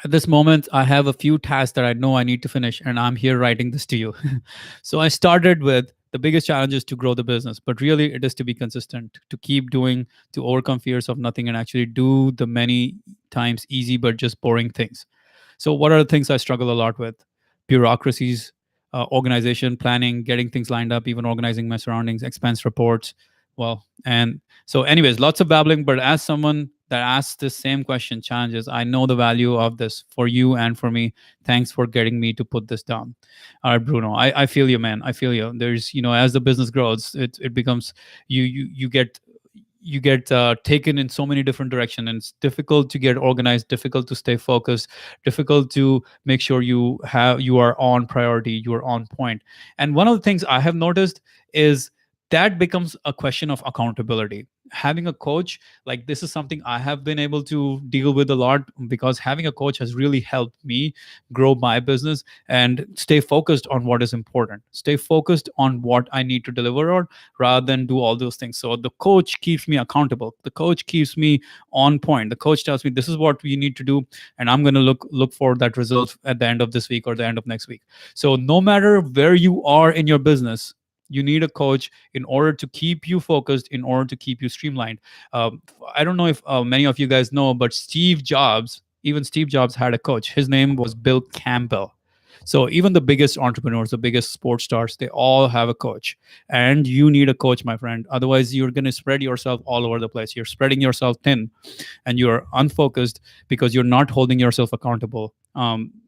Speaker 1: At this moment, I have a few tasks that I know I need to finish, and I'm here writing this to you. So I started with the biggest challenge is to grow the business, but really it is to be consistent, to keep doing, to overcome fears of nothing, and actually do the many times easy but just boring things. So, what are the things I struggle a lot with? Bureaucracies, organization, planning, getting things lined up, even organizing my surroundings, expense reports. Well, and so, anyways, lots of babbling, but as someone that asks this same question, challenges, I know the value of this for you and for me. Thanks for getting me to put this down. All right, Bruno, I feel you, man. I feel you. There's, as the business grows, it becomes, you get taken in so many different directions, and it's difficult to get organized, difficult to stay focused, difficult to make sure you are on priority, you are on point. And one of the things I have noticed is that becomes a question of accountability. Having a coach, like, this is something I have been able to deal with a lot, because having a coach has really helped me grow my business and stay focused on what is important, stay focused on what I need to deliver on, rather than do all those things. So the coach keeps me accountable. The coach keeps me on point. The coach tells me this is what we need to do, and I'm going to look for that result at the end of this week or the end of next week. So no matter where you are in your business, you need a coach in order to keep you focused, in order to keep you streamlined. I don't know if many of you guys know, but even Steve Jobs had a coach. His name was Bill Campbell. So even the biggest entrepreneurs, the biggest sports stars, they all have a coach. And you need a coach, my friend. Otherwise, you're going to spread yourself all over the place. You're spreading yourself thin and you're unfocused because you're not holding yourself accountable.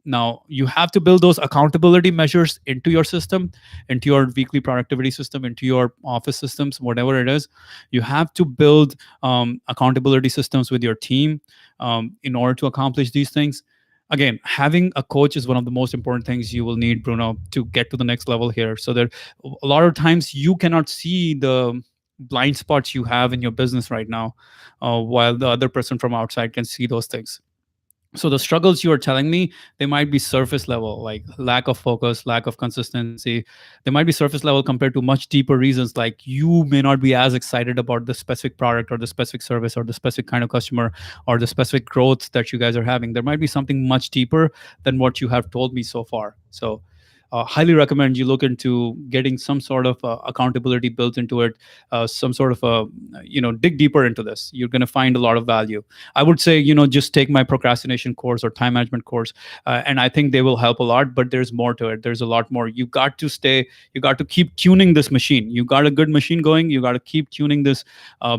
Speaker 1: Now, you have to build those accountability measures into your system, into your weekly productivity system, into your office systems, whatever it is. You have to build accountability systems with your team in order to accomplish these things. Again, having a coach is one of the most important things you will need, Bruno, to get to the next level here. So that a lot of times you cannot see the blind spots you have in your business right now, while the other person from outside can see those things. So the struggles you are telling me, they might be surface level, like lack of focus, lack of consistency. They might be surface level compared to much deeper reasons, like you may not be as excited about the specific product or the specific service or the specific kind of customer or the specific growth that you guys are having. There might be something much deeper than what you have told me so far. So highly recommend you look into getting some sort of accountability built into it, some sort of dig deeper into this. You're going to find a lot of value. I would say, just take my procrastination course or time management course, and I think they will help a lot. But there's more to it. There's a lot more. You got to keep tuning this machine. You got a good machine going. You got to keep tuning this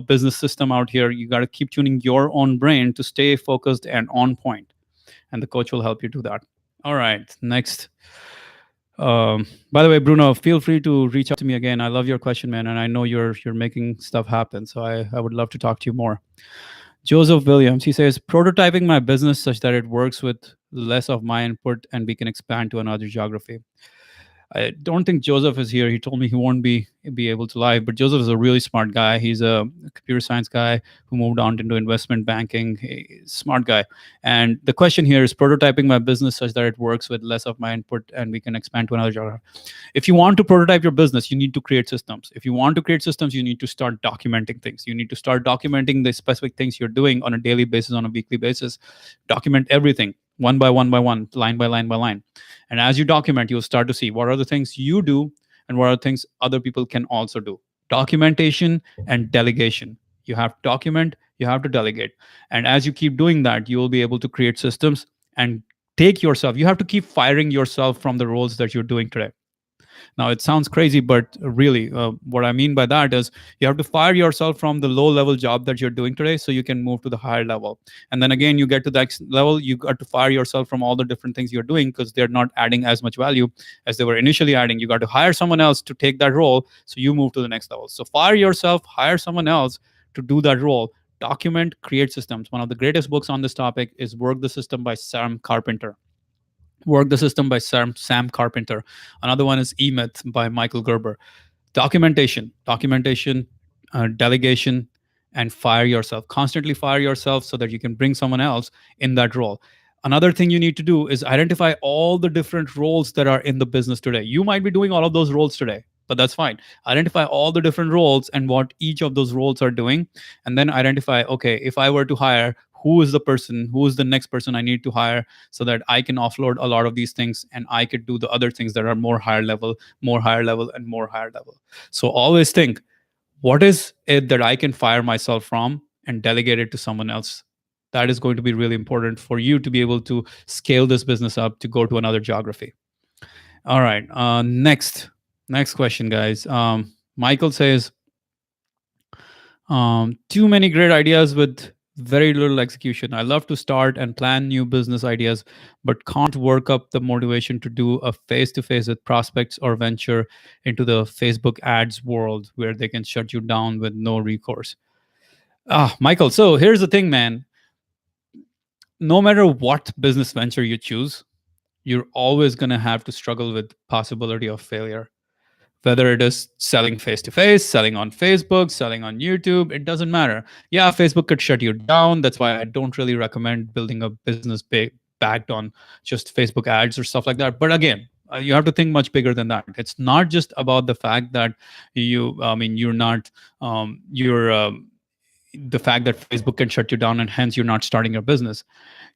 Speaker 1: business system out here. You got to keep tuning your own brain to stay focused and on point, and the coach will help you do that. All right, next. By the way, Bruno, feel free to reach out to me again. I love your question, man, and I know you're making stuff happen. So I would love to talk to you more. Joseph Williams, he says, prototyping my business such that it works with less of my input and we can expand to another geography. I don't think Joseph is here. He told me he won't be able to live, but Joseph is a really smart guy. He's a computer science guy who moved on into investment banking. Smart guy. And the question here is prototyping my business such that it works with less of my input and we can expand to another genre. If you want to prototype your business, you need to create systems. If you want to create systems, you need to start documenting things. You need to start documenting the specific things you're doing on a daily basis, on a weekly basis. Document everything one by one by one, line by line by line. And as you document, you'll start to see what are the things you do and what are the things other people can also do. Documentation and delegation. You have to document, you have to delegate. And as you keep doing that, you will be able to create systems and take yourself. You have to keep firing yourself from the roles that you're doing today. Now, it sounds crazy, but really, what I mean by that is you have to fire yourself from the low level job that you're doing today so you can move to the higher level. And then again, you get to the next level, you got to fire yourself from all the different things you're doing because they're not adding as much value as they were initially adding. You got to hire someone else to take that role so you move to the next level. So fire yourself, hire someone else to do that role. Document, create systems. One of the greatest books on this topic is Work the System by Sam Carpenter. Work the System by Sam Carpenter. Another one is E Myth by Michael Gerber. Documentation, delegation, and fire yourself. Constantly fire yourself so that you can bring someone else in that role. Another thing you need to do is identify all the different roles that are in the business today. You might be doing all of those roles today, but that's fine. Identify all the different roles and what each of those roles are doing, and then identify, okay, if I were to hire, who is the next person I need to hire so that I can offload a lot of these things and I could do the other things that are more higher level, more higher level, and more higher level. So always think, what is it that I can fire myself from and delegate it to someone else? That is going to be really important for you to be able to scale this business up to go to another geography. All right. Next question, guys. Michael says, too many great ideas with very little execution. I love to start and plan new business ideas, but can't work up the motivation to do a face to face with prospects or venture into the Facebook ads world where they can shut you down with no recourse. Michael, so here's the thing, man. No matter what business venture you choose, you're always going to have to struggle with possibility of failure, whether it is selling face to face, selling on Facebook, selling on YouTube. It doesn't matter. Yeah, Facebook could shut you down. That's why I don't really recommend building a business backed on just Facebook ads or stuff like that. But again, you have to think much bigger than that. It's not just about the fact that you're not you're the fact that Facebook can shut you down and hence you're not starting your business.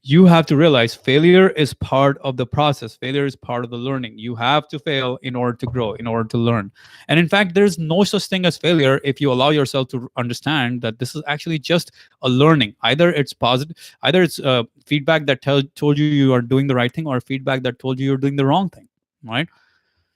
Speaker 1: You have to realize failure is part of the process. Failure is part of the learning. You have to fail in order to grow, in order to learn. And in fact, there's no such thing as failure if you allow yourself to understand that this is actually just a learning. Either it's positive, either it's feedback that told you you are doing the right thing, or feedback that told you you're doing the wrong thing, right?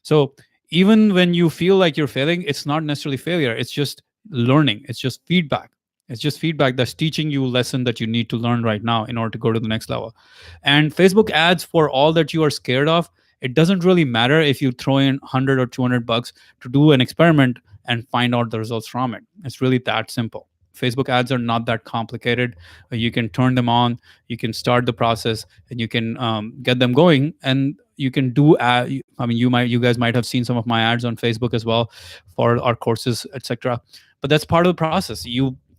Speaker 1: So even when you feel like you're failing, it's not necessarily failure. It's just learning. It's just feedback. It's just feedback that's teaching you a lesson that you need to learn right now in order to go to the next level. And Facebook ads, for all that you are scared of, it doesn't really matter if you throw in 100 or 200 bucks to do an experiment and find out the results from it. It's really that simple. Facebook ads are not that complicated. You can turn them on, you can start the process, and you can get them going. And you can do. You guys might have seen some of my ads on Facebook as well for our courses, etc. But that's part of the process.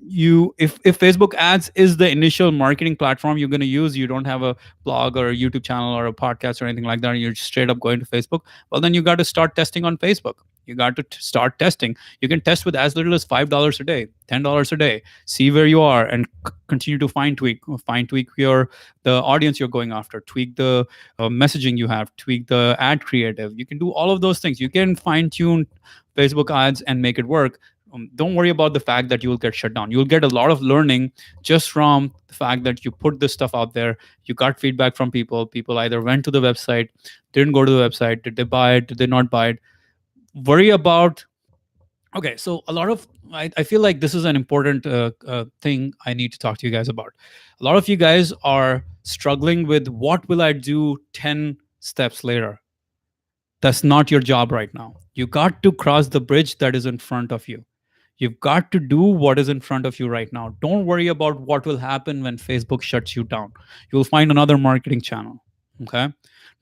Speaker 1: If Facebook ads is the initial marketing platform you're going to use, you don't have a blog or a YouTube channel or a podcast or anything like that, and you're straight up going to Facebook, well, then you got to start testing on Facebook. You got to start testing. You can test with as little as $5 a day, $10 a day. See where you are and continue to fine tweak the audience you're going after, tweak the messaging you have, tweak the ad creative. You can do all of those things. You can fine tune Facebook ads and make it work. Don't worry about the fact that you will get shut down. You'll get a lot of learning just from the fact that you put this stuff out there. You got feedback from people. People either went to the website, didn't go to the website, did they buy it, did they not buy it. Worry about. Okay, so I feel like this is an important thing I need to talk to you guys about. A lot of you guys are struggling with, what will I do 10 steps later? That's not your job right now. You got to cross the bridge that is in front of you. You've got to do what is in front of you right now. Don't worry about what will happen when Facebook shuts you down. You'll find another marketing channel. Okay?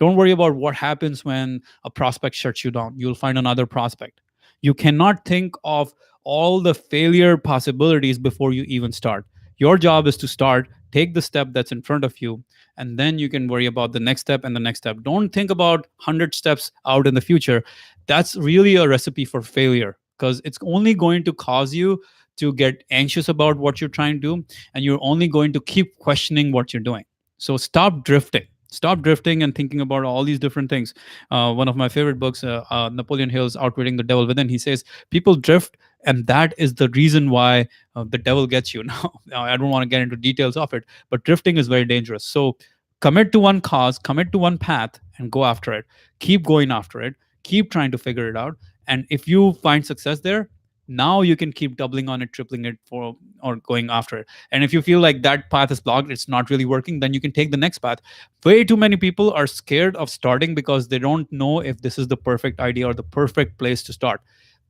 Speaker 1: Don't worry about what happens when a prospect shuts you down. You'll find another prospect. You cannot think of all the failure possibilities before you even start. Your job is to start, take the step that's in front of you, and then you can worry about the next step and the next step. Don't think about 100 steps out in the future. That's really a recipe for failure, because it's only going to cause you to get anxious about what you're trying to do, and you're only going to keep questioning what you're doing. So stop drifting. Stop drifting and thinking about all these different things. One of my favorite books, Napoleon Hill's Outwitting the Devil Within, he says people drift, and that is the reason why the devil gets you. Now, I don't want to get into details of it, but drifting is very dangerous. So commit to one cause, commit to one path, and go after it. Keep going after it. keep trying to figure it out. And if you find success there, now you can keep doubling on it, tripling it for, or going after it. And if you feel like that path is blocked, it's not really working, then you can take the next path. Way too many people are scared of starting because they don't know if this is the perfect idea or the perfect place to start.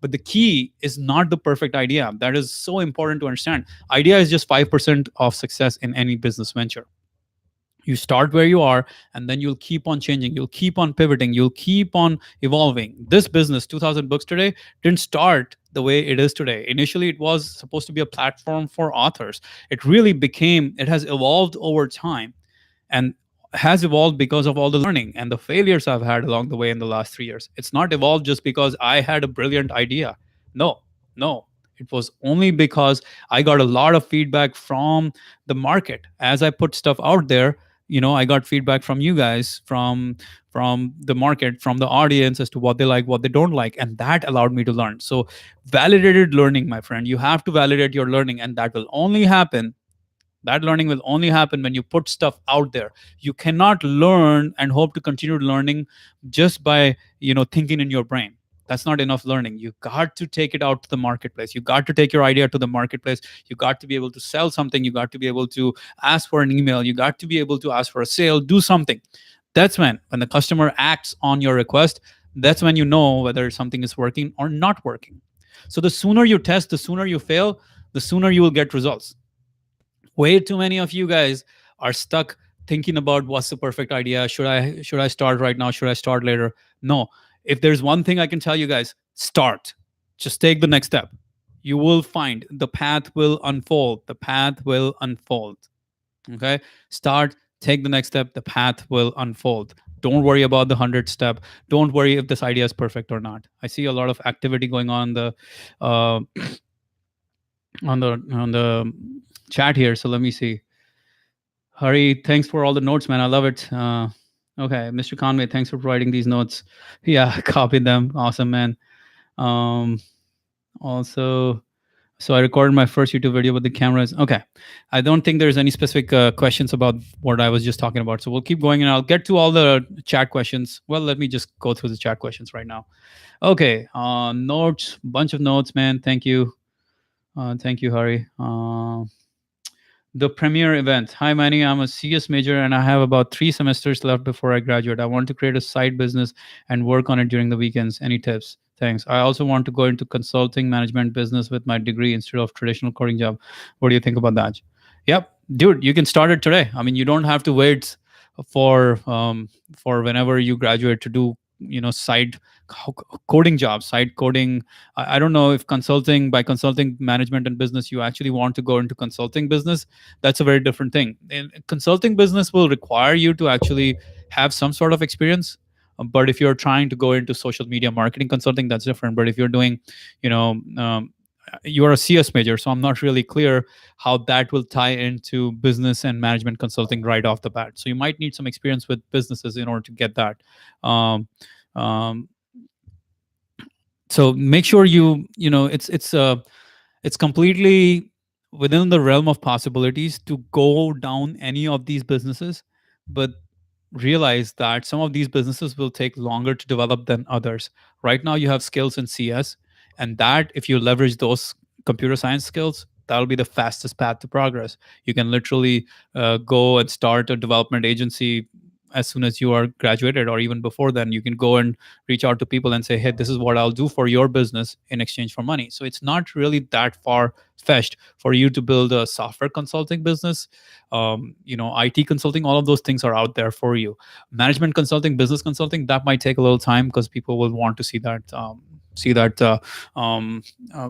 Speaker 1: But the key is not the perfect idea. That is so important to understand. Idea is just 5% of success in any business venture. You start where you are, and then you'll keep on changing, you'll keep on pivoting, you'll keep on evolving. This business, 2000 books today, didn't start the way it is today. Initially it was supposed to be a platform for authors. It has evolved over time, and has evolved because of all the learning and the failures I've had along the way in the last 3 years. It's not evolved just because I had a brilliant idea. No, no. It was only because I got a lot of feedback from the market as I put stuff out there. I got feedback from you guys, from the market, from the audience, as to what they like, what they don't like, and that allowed me to learn. So validated learning, my friend, you have to validate your learning, and that learning will only happen when you put stuff out there. You cannot learn and hope to continue learning just by thinking in your brain. That's not enough learning. You got to take it out to the marketplace. You got to take your idea to the marketplace. You got to be able to sell something. You got to be able to ask for an email. You got to be able to ask for a sale, do something. That's when the customer acts on your request, that's when you know whether something is working or not working. So the sooner you test, the sooner you fail, the sooner you will get results. Way too many of you guys are stuck thinking about what's the perfect idea. Should I start right now? Should I start later? No. If there's one thing I can tell you guys, start. Just take the next step. You will find the path will unfold. The path will unfold. Okay? Start, take the next step, the path will unfold. Don't worry about the 100th step. Don't worry if this idea is perfect or not. I see a lot of activity going on the uh, on the chat here. So let me see. Hari, thanks for all the notes, man. I love it. Okay, Mr. Conway, thanks for providing these notes. Yeah, copied them. Awesome, man. Um, also, so I recorded my first YouTube video with the cameras. Okay, I don't think there's any specific questions about what I was just talking about. So we'll keep going, and I'll get to all the chat questions. Well, let me just go through the chat questions right now. Okay, notes, bunch of notes, man. Thank you. Thank you, Hari. The premier event. Hi, Manny. I'm a CS major and I have about 3 semesters left before I graduate. I want to create a side business and work on it during the weekends. Any tips? Thanks. I also want to go into consulting management business with my degree instead of traditional coding job. What do you think about that? Yep, dude, you can start it today. I mean, you don't have to wait for whenever you graduate to do side coding jobs, side coding. I don't know if by consulting management and business you actually want to go into consulting business. That's a very different thing. And consulting business will require you to actually have some sort of experience. But if you're trying to go into social media marketing consulting, that's different. But if you're doing, you know, you're a CS major, so I'm not really clear how that will tie into business and management consulting right off the bat. So you might need some experience with businesses in order to get that. Um, um, so make sure it's completely within the realm of possibilities to go down any of these businesses, but realize that some of these businesses will take longer to develop than others. Right now, you have skills in CS, and that if you leverage those computer science skills, that'll be the fastest path to progress. You can literally go and start a development agency as soon as you are graduated, or even before then. You can go and reach out to people and say, hey, this is what I'll do for your business in exchange for money. So it's not really that far fetched for you to build a software consulting business. IT consulting, all of those things are out there for you. Management consulting, business consulting, that might take a little time because people will want to see that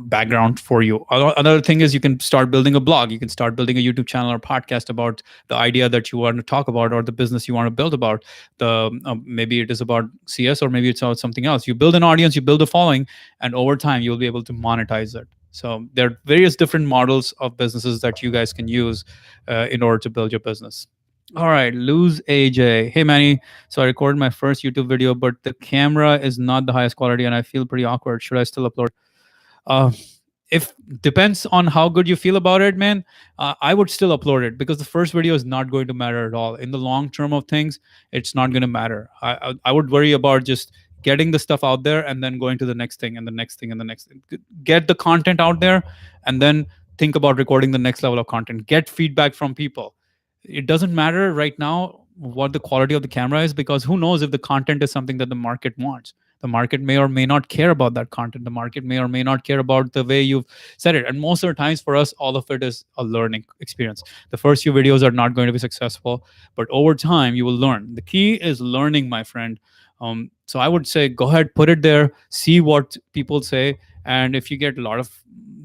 Speaker 1: background for you. Another thing is you can start building a blog. You can start building a YouTube channel or podcast about the idea that you want to talk about or the business you want to build about. Maybe it is about CS or maybe it's about something else. You build an audience, you build a following, and over time you'll be able to monetize it. So there are various different models of businesses that you guys can use in order to build your business. All right, lose AJ. Hey Manny, so I recorded my first YouTube video, but the camera is not the highest quality, and I feel pretty awkward. Should I still upload? If depends on how good you feel about it, man. I would still upload it because the first video is not going to matter at all. In the long term of things, it's not going to matter. I would worry about just getting the stuff out there and then going to the next thing and the next thing and the next thing. Get the content out there, and then think about recording the next level of content. Get feedback from people. It doesn't matter right now what the quality of the camera is, because who knows if the content is something that the market wants. The market may or may not care about that content. The market may or may not care about the way you've said it. And most of the times for us, all of it is a learning experience. The first few videos are not going to be successful, but over time you will learn. The key is learning, my friend. So I would say go ahead, put it there, see what people say. And if you get a lot of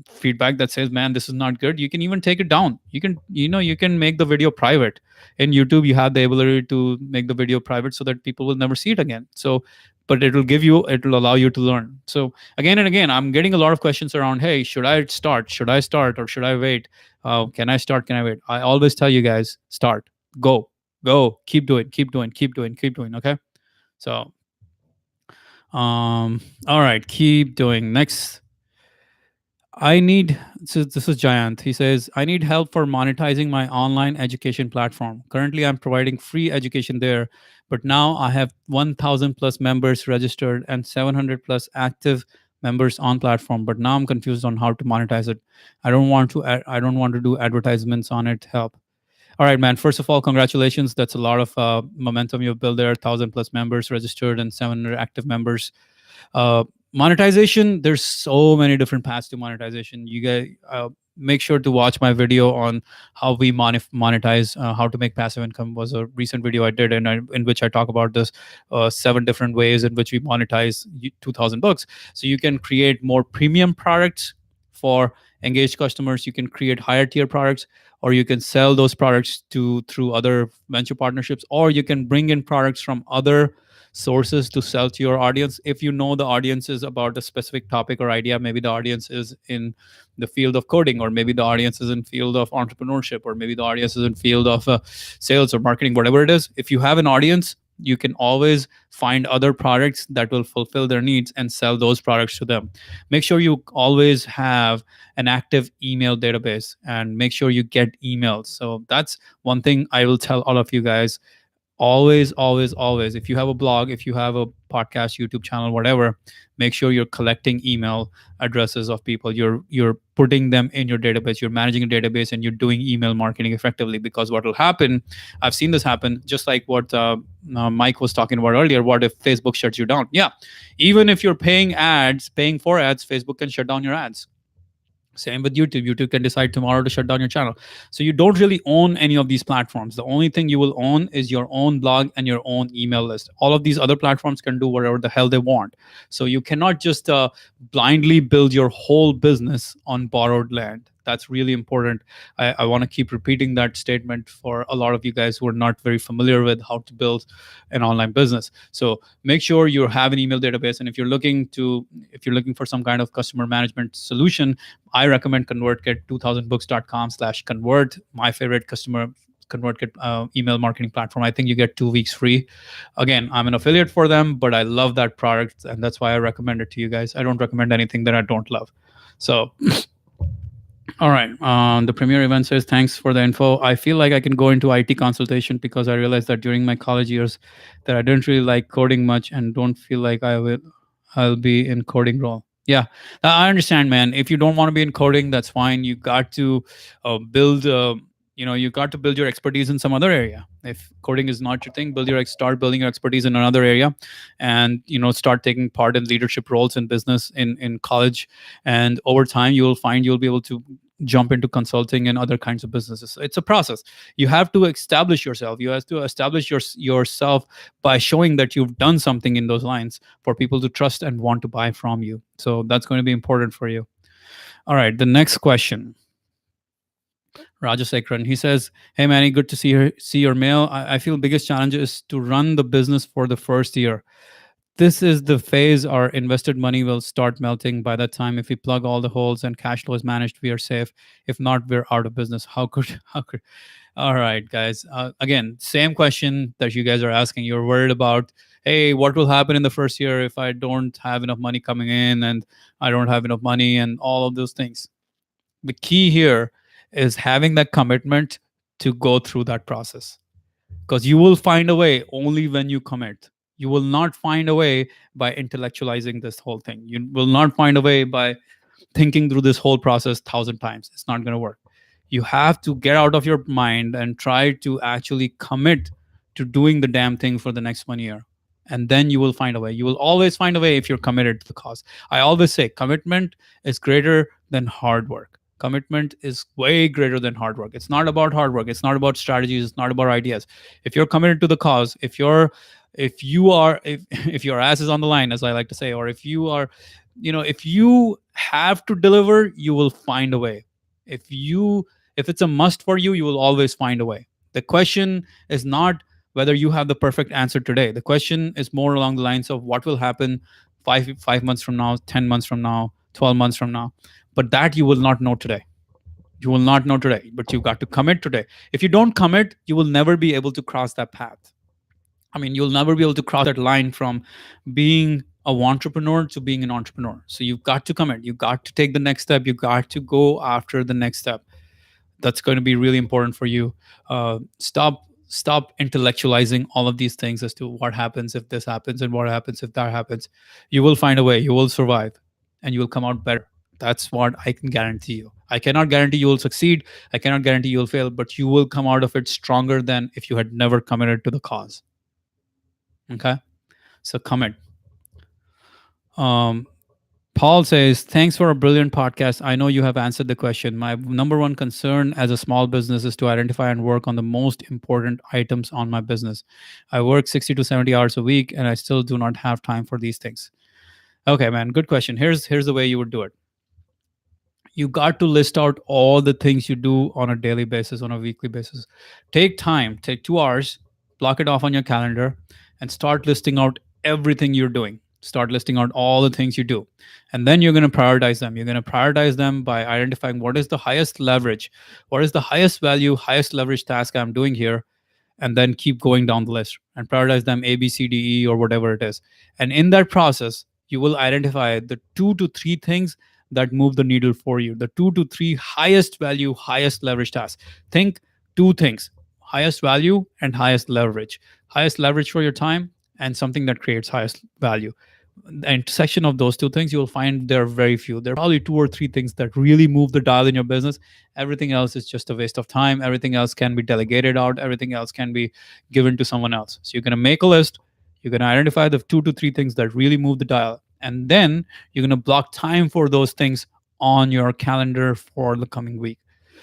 Speaker 1: feedback that says, man, this is not good, you can even take it down. You can make the video private. In YouTube you have the ability to make the video private so that people will never see it again. So but it will allow you to learn. So again and again, I'm getting a lot of questions around, hey, should I start or should I wait? Can I start, can I wait? I always tell you guys, start. Go, keep doing, keep doing. Okay. So all right, keep doing. Next, I need, this is Giant. He says, I need help for monetizing my online education platform. Currently, I'm providing free education there, but now I have 1,000 plus members registered and 700 plus active members on platform. But now I'm confused on how to monetize it. I don't want to do advertisements on it. Help. All right, man. First of all, congratulations. That's a lot of momentum you've built there. 1,000 plus members registered and 700 active members. uh, Monetization, there's so many different paths to monetization. You guys, make sure to watch my video on how we monetize, how to make passive income. Was a recent video I did, and in which I talk about this 7 different ways in which we monetize 2000 books. So you can create more premium products for engaged customers. You can create higher tier products, or you can sell those products to through other venture partnerships, or you can bring in products from other sources to sell to your audience. If you know the audience is about a specific topic or idea, maybe the audience is in the field of coding, or maybe the audience is in field of entrepreneurship, or maybe the audience is in field of sales or marketing, whatever it is. If you have an audience, you can always find other products that will fulfill their needs and sell those products to them. Make sure you always have an active email database, and make sure you get emails. So that's one thing I will tell all of you guys. Always, if you have a blog, if you have a podcast, YouTube channel, whatever, make sure you're collecting email addresses of people. You're putting them in your database. You're managing a database, and you're doing email marketing effectively. Because what will happen, I've seen this happen, just like what Mike was talking about earlier. What if Facebook shuts you down? Yeah, even if you're paying for ads, Facebook can shut down your ads. Same with YouTube. YouTube can decide tomorrow to shut down your channel. So you don't really own any of these platforms. The only thing you will own is your own blog and your own email list. All of these other platforms can do whatever the hell they want. So you cannot just blindly build your whole business on borrowed land. That's really important. I want to keep repeating that statement for a lot of you guys who are not very familiar with how to build an online business. So make sure you have an email database. And if you're looking for some kind of customer management solution, I recommend ConvertKit, 2000books.com/convert, my favorite customer ConvertKit email marketing platform. I think you get 2 weeks free. Again, I'm an affiliate for them, but I love that product, and that's why I recommend it to you guys. I don't recommend anything that I don't love. So all right. The premier event says, thanks for the info. I feel like I can go into IT consultation because I realized that during my college years that I didn't really like coding much and don't feel like I'll be in coding role. Yeah, I understand, man. If you don't want to be in coding, that's fine. You got to build. You got to build your expertise in some other area. If coding is not your thing, start building your expertise in another area, and start taking part in leadership roles in business in college, and over time you will find you'll be able to jump into consulting and other kinds of businesses. It's a process. You have to establish yourself. You have to establish yourself by showing that you've done something in those lines for people to trust and want to buy from you. So that's going to be important for you. All right, the next question. Rajasekran, he says, hey Manny, good to see your mail. I feel biggest challenge is to run the business for the first year. This is the phase our invested money will start melting. By that time, if we plug all the holes and cash flow is managed, we are safe. If not, we're out of business. How could all right, guys. Again, same question that you guys are asking. You're worried about, hey, what will happen in the first year if I don't have enough money coming in, and I don't have enough money, and all of those things. The key here is having that commitment to go through that process, because you will find a way only when you commit. You will not find a way by intellectualizing this whole thing. You will not find a way by thinking through this whole process 1,000 times. It's not going to work. You have to get out of your mind and try to actually commit to doing the damn thing for the next 1 year. And then you will find a way. You will always find a way if you're committed to the cause. I always say commitment is greater than hard work. Commitment is way greater than hard work. It's not about hard work. It's not about strategies. It's not about ideas. If you're committed to the cause, if your ass is on the line, as I like to say, or if you are, if you have to deliver, you will find a way. If it's a must for you, you will always find a way. The question is not whether you have the perfect answer today. The question is more along the lines of what will happen 5 months from now, 10 months from now, 12 months from now. But that you will not know today. You will not know today, but you've got to commit today. If you don't commit, you will never be able to cross that path. I mean, you'll never be able to cross that line from being a entrepreneur to being an entrepreneur. So you've got to commit. You've got to take the next step. You've got to go after the next step. That's going to be really important for you. Stop intellectualizing all of these things as to what happens if this happens and what happens if that happens. You will find a way. You will survive, and you will come out better. That's what I can guarantee you. I cannot guarantee you will succeed. I cannot guarantee you will fail, but you will come out of it stronger than if you had never committed to the cause. Okay, so commit. Um, Paul says, thanks for a brilliant podcast. I know you have answered the question. My number one concern as a small business is to identify and work on the most important items on my business. I work 60 to 70 hours a week and I still do not have time for these things. Okay, man, good question. Here's the way you would do it. You got to list out all the things you do on a daily basis, on a weekly basis. Take time, take 2 hours, block it off on your calendar, and start listing out everything you're doing. Start listing out all the things you do. And then you're going to prioritize them. You're going to prioritize them by identifying what is the highest leverage, what is the highest value, highest leverage task I'm doing here, and then keep going down the list and prioritize them A, B, C, D, E, or whatever it is. And in that process, you will identify the 2 to 3 things that move the needle for you, the 2 to 3 highest value, highest leverage tasks. Think 2 things: highest value and highest leverage. Highest leverage for your time and something that creates highest value. The intersection of those 2 things, you will find there are very few. There are probably 2 or 3 things that really move the dial in your business. Everything else is just a waste of time. Everything else can be delegated out. Everything else can be given to someone else. So you're going to make a list. You're going to identify the 2 to 3 things that really move the dial. And then you're going to block time for those things on your calendar for the coming week.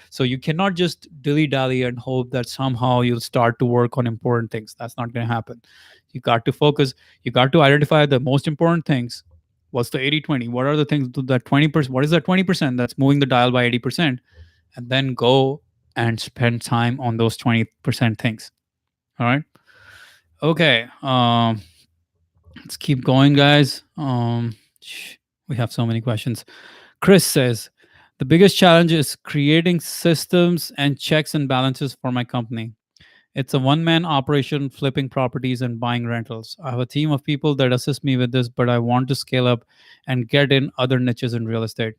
Speaker 1: So you cannot just dilly dally and hope that somehow you'll start to work on important things. That's not going to happen. You got to focus. You got to identify the most important things. What's the 80-20? What are the things that 20%? What is that 20% that's moving the dial by 80%? And then go and spend time on those 20% things. All right. Okay. Let's keep going, guys. We have so many questions. Chris says, the biggest challenge is creating systems and checks and balances for my company. It's a one-man operation, flipping properties and buying rentals. I have a team of people that assist me with this, but I want to scale up and get in other niches in real estate.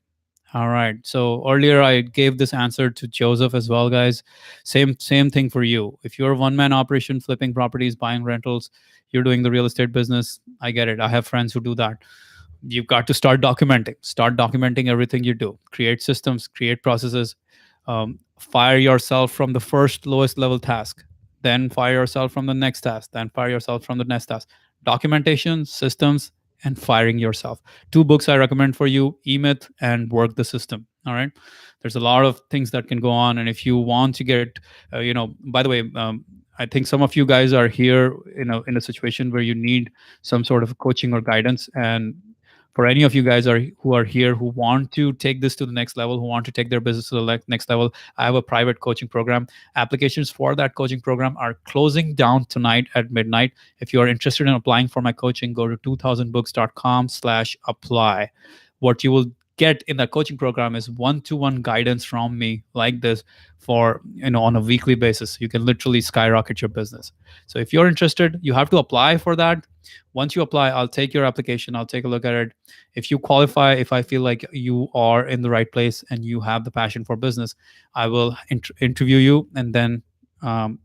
Speaker 1: All right. So earlier I gave this answer to Joseph as well, guys. Same thing for you. If you're a one-man operation, flipping properties, buying rentals, you're doing the real estate business, I get it. I have friends who do that. You've got to start documenting. Start documenting everything you do. Create systems, create processes. Fire yourself from the first lowest level task, then fire yourself from the next task, then fire yourself from the next task. Documentation, systems, and firing yourself. 2 books I recommend for you: E-Myth and Work the System. All right. There's a lot of things that can go on. And if you want to get, by the way, I think some of you guys are here, in a situation where you need some sort of coaching or guidance. And for any of you guys who are here who want to take this to the next level, who want to take their business to the next level, I have a private coaching program. Applications for that coaching program are closing down tonight at midnight. If you are interested in applying for my coaching, go to 2000books.com/apply. What you will get in that coaching program is one-to-one guidance from me like this for, on a weekly basis. You can literally skyrocket your business. So if you're interested, you have to apply for that. Once you apply, I'll take your application. I'll take a look at it. If you qualify, if I feel like you are in the right place and you have the passion for business, I will interview you, and then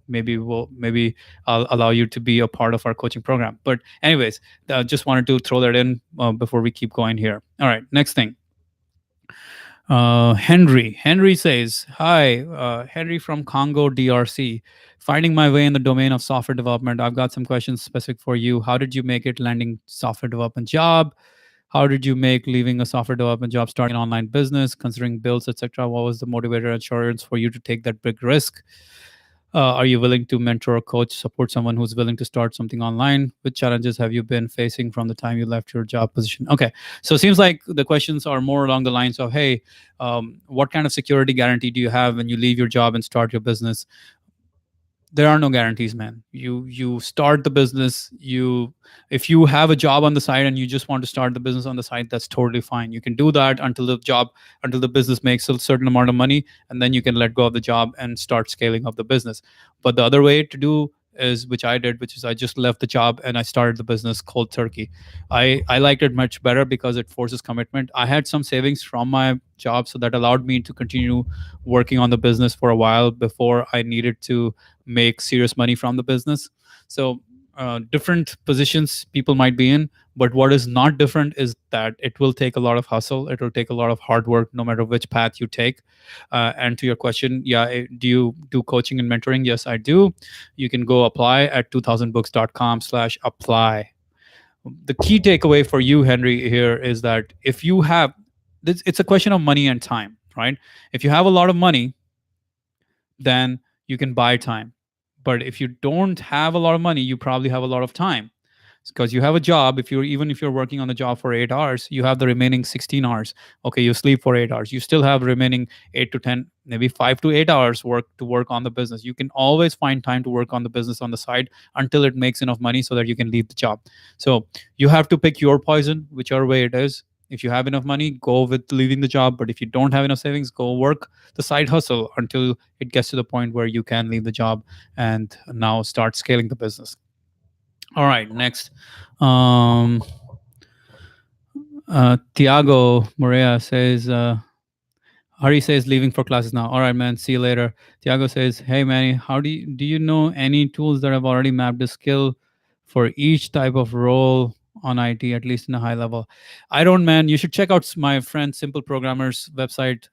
Speaker 1: maybe I'll allow you to be a part of our coaching program. But anyways, just wanted to throw that in before we keep going here. All right, next thing. Henry says, "Hi, Henry from Congo, DRC. Finding my way in the domain of software development. I've got some questions specific for you. How did you make it landing software development job? How did you make leaving a software development job, starting an online business, considering bills, etc.? What was the motivator assurance for you to take that big risk? Are you willing to mentor or coach, support someone who's willing to start something online? Which challenges have you been facing from the time you left your job position?" Okay, so it seems like the questions are more along the lines of, hey, what kind of security guarantee do you have when you leave your job and start your business? There are no guarantees, man. You start the business. You If you have a job on the side and you just want to start the business on the side, that's totally fine. You can do that until the business makes a certain amount of money, and then you can let go of the job and start scaling up the business. But the other way to do is, which I did, which is I just left the job and I started the business cold turkey. I liked it much better because it forces commitment. I had some savings from my job, so that allowed me to continue working on the business for a while before I needed to make serious money from the business. So different positions people might be in, but what is not different is that it will take a lot of hustle. It will take a lot of hard work, no matter which path you take. And to your question, yeah, do you do coaching and mentoring? Yes, I do. You can go apply at 2000books.com/apply. The key takeaway for you, Henry, here is that if you have it's a question of money and time, right? If you have a lot of money, then you can buy time. But if you don't have a lot of money, you probably have a lot of time, because you have a job. If you're working on the job for 8 hours, you have the remaining 16 hours. Okay, you sleep for 8 hours, you still have remaining 8 to 10, maybe 5 to 8 hours work on the business. You can always find time to work on the business on the side until it makes enough money so that you can leave the job. So you have to pick your poison, whichever way it is. If you have enough money, go with leaving the job. But if you don't have enough savings, go work the side hustle until it gets to the point where you can leave the job and now start scaling the business. All right, next. Um, Tiago Morea says, Hari says, leaving for classes now. All right, man. See you later. Tiago says, hey, Manny, how do you know any tools that have already mapped the skill for each type of role on IT, at least in a high level? I don't, man. You should check out my friend Simple Programmer's website,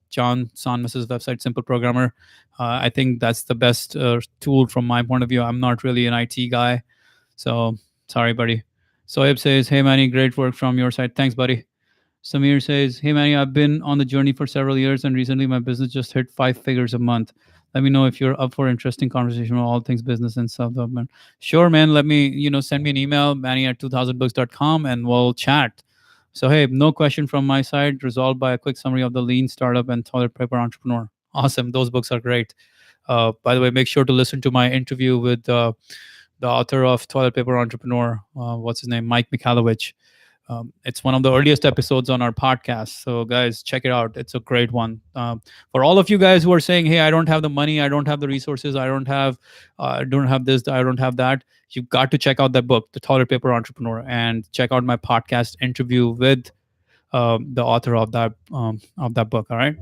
Speaker 1: John Sonmus's website, Simple Programmer. I think that's the best tool from my point of view. I'm not really an IT guy, so sorry, buddy. Soeb says, hey, Manny, great work from your side. Thanks, buddy. Samir says, hey, Manny, I've been on the journey for several years and recently my business just hit 5 figures a month. Let me know if you're up for interesting conversation on all things business and self development. Sure, man. Let me, send me an email, manny at 2000books.com, and we'll chat. So, hey, no question from my side, resolved by a quick summary of the Lean Startup and Toilet Paper Entrepreneur. Awesome. Those books are great. By the way, make sure to listen to my interview with the author of Toilet Paper Entrepreneur. What's his name? Mike Michalowicz. It's one of the earliest episodes on our podcast. So, guys, check it out. It's a great one. For all of you guys who are saying, "Hey, I don't have the money, I don't have the resources, I don't have this, I don't have that," you've got to check out that book, The Toilet Paper Entrepreneur, and check out my podcast interview with the author of that book. All right.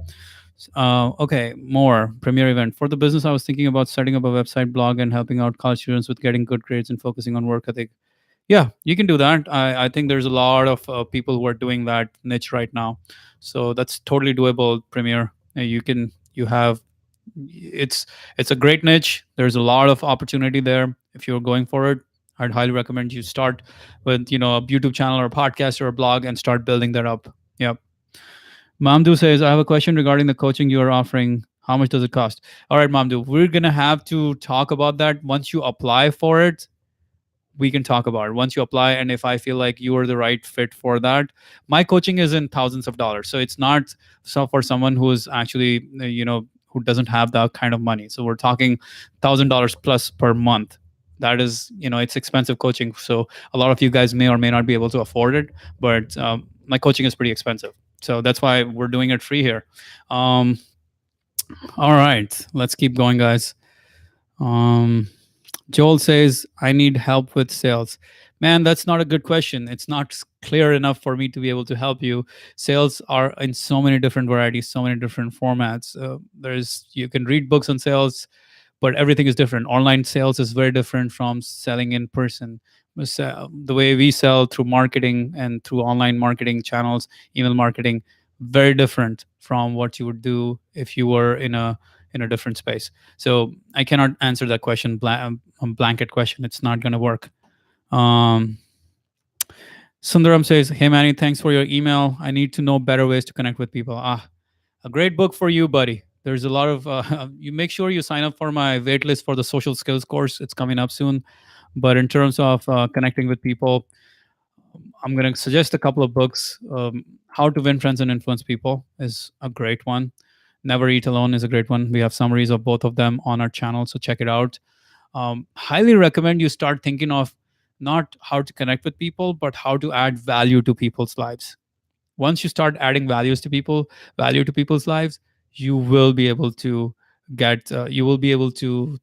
Speaker 1: Okay, more premier event for the business. I was thinking about setting up a website, blog, and helping out college students with getting good grades and focusing on work ethic. Yeah, you can do that. I think there's a lot of people who are doing that niche right now, so that's totally doable, Premier. You have it's a great niche. There's a lot of opportunity there. If you're going for it, I'd highly recommend you start with a YouTube channel or a podcast or a blog and start building that up. Yep. Mamdu says, I have a question regarding the coaching you are offering. How much does it cost? All right, Mamdu, we're gonna have to talk about that once you apply for it. We can talk about it once you apply, and if I feel like you are the right fit for that. My coaching is in thousands of dollars, so it's not so for someone who's actually who doesn't have that kind of money. So we're talking $1,000 plus per month. That is, it's expensive coaching. So a lot of you guys may or may not be able to afford it, but my coaching is pretty expensive, so that's why we're doing it free here. All right, let's keep going, guys. Joel says, I need help with sales. Man, that's not a good question. It's not clear enough for me to be able to help you. Sales are in so many different varieties, so many different formats. You can read books on sales, but everything is different. Online sales is very different from selling in person. The way we sell through marketing and through online marketing channels, email marketing, very different from what you would do if you were in a different space. So I cannot answer that question, blanket question. It's not going to work. um, Sundaram says, "Hey Manny, thanks for your email. I need to know better ways to connect with people." A great book for you, buddy. There's a lot of you make sure you sign up for my waitlist for the social skills course. It's coming up soon. But in terms of connecting with people, I'm going to suggest a couple of books. How to Win Friends and Influence People is a great one. Never Eat Alone is a great one. We have summaries of both of them on our channel, so check it out. Highly recommend you start thinking of not how to connect with people, but how to add value to people's lives. Once you start adding value to people's lives, you will be able to you will be able to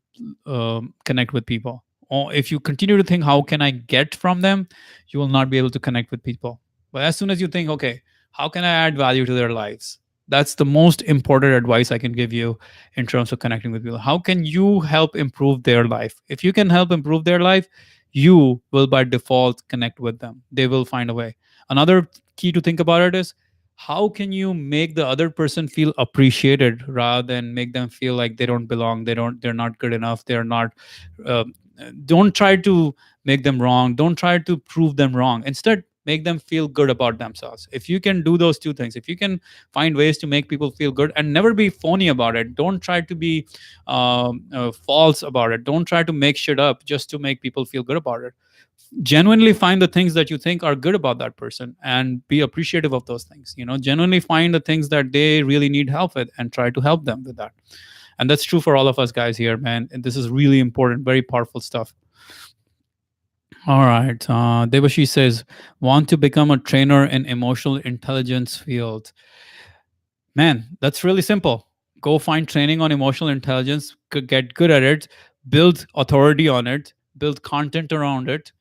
Speaker 1: connect with people. Or if you continue to think, how can I get from them, you will not be able to connect with people. But as soon as you think, okay, how can I add value to their lives, that's the most important advice I can give you in terms of connecting with people. How can you help improve their life? If you can help improve their life, you will by default connect with them. They will find a way. Another key to think about it is, how can you make the other person feel appreciated rather than make them feel like they don't belong, they're not good enough, they're not uh, don't try to make them wrong, don't try to prove them wrong. Instead, make them feel good about themselves. If you can do those two things, if you can find ways to make people feel good and never be phony about it, don't try to be false about it, don't try to make shit up just to make people feel good about it. Genuinely find the things that you think are good about that person and be appreciative of those things. Genuinely find the things that they really need help with and try to help them with that. And that's true for all of us guys here, man. And this is really important, very powerful stuff. All right. Devashi says, want to become a trainer in emotional intelligence field. Man, that's really simple. Go find training on emotional intelligence, get good at it, build authority on it, build content around it,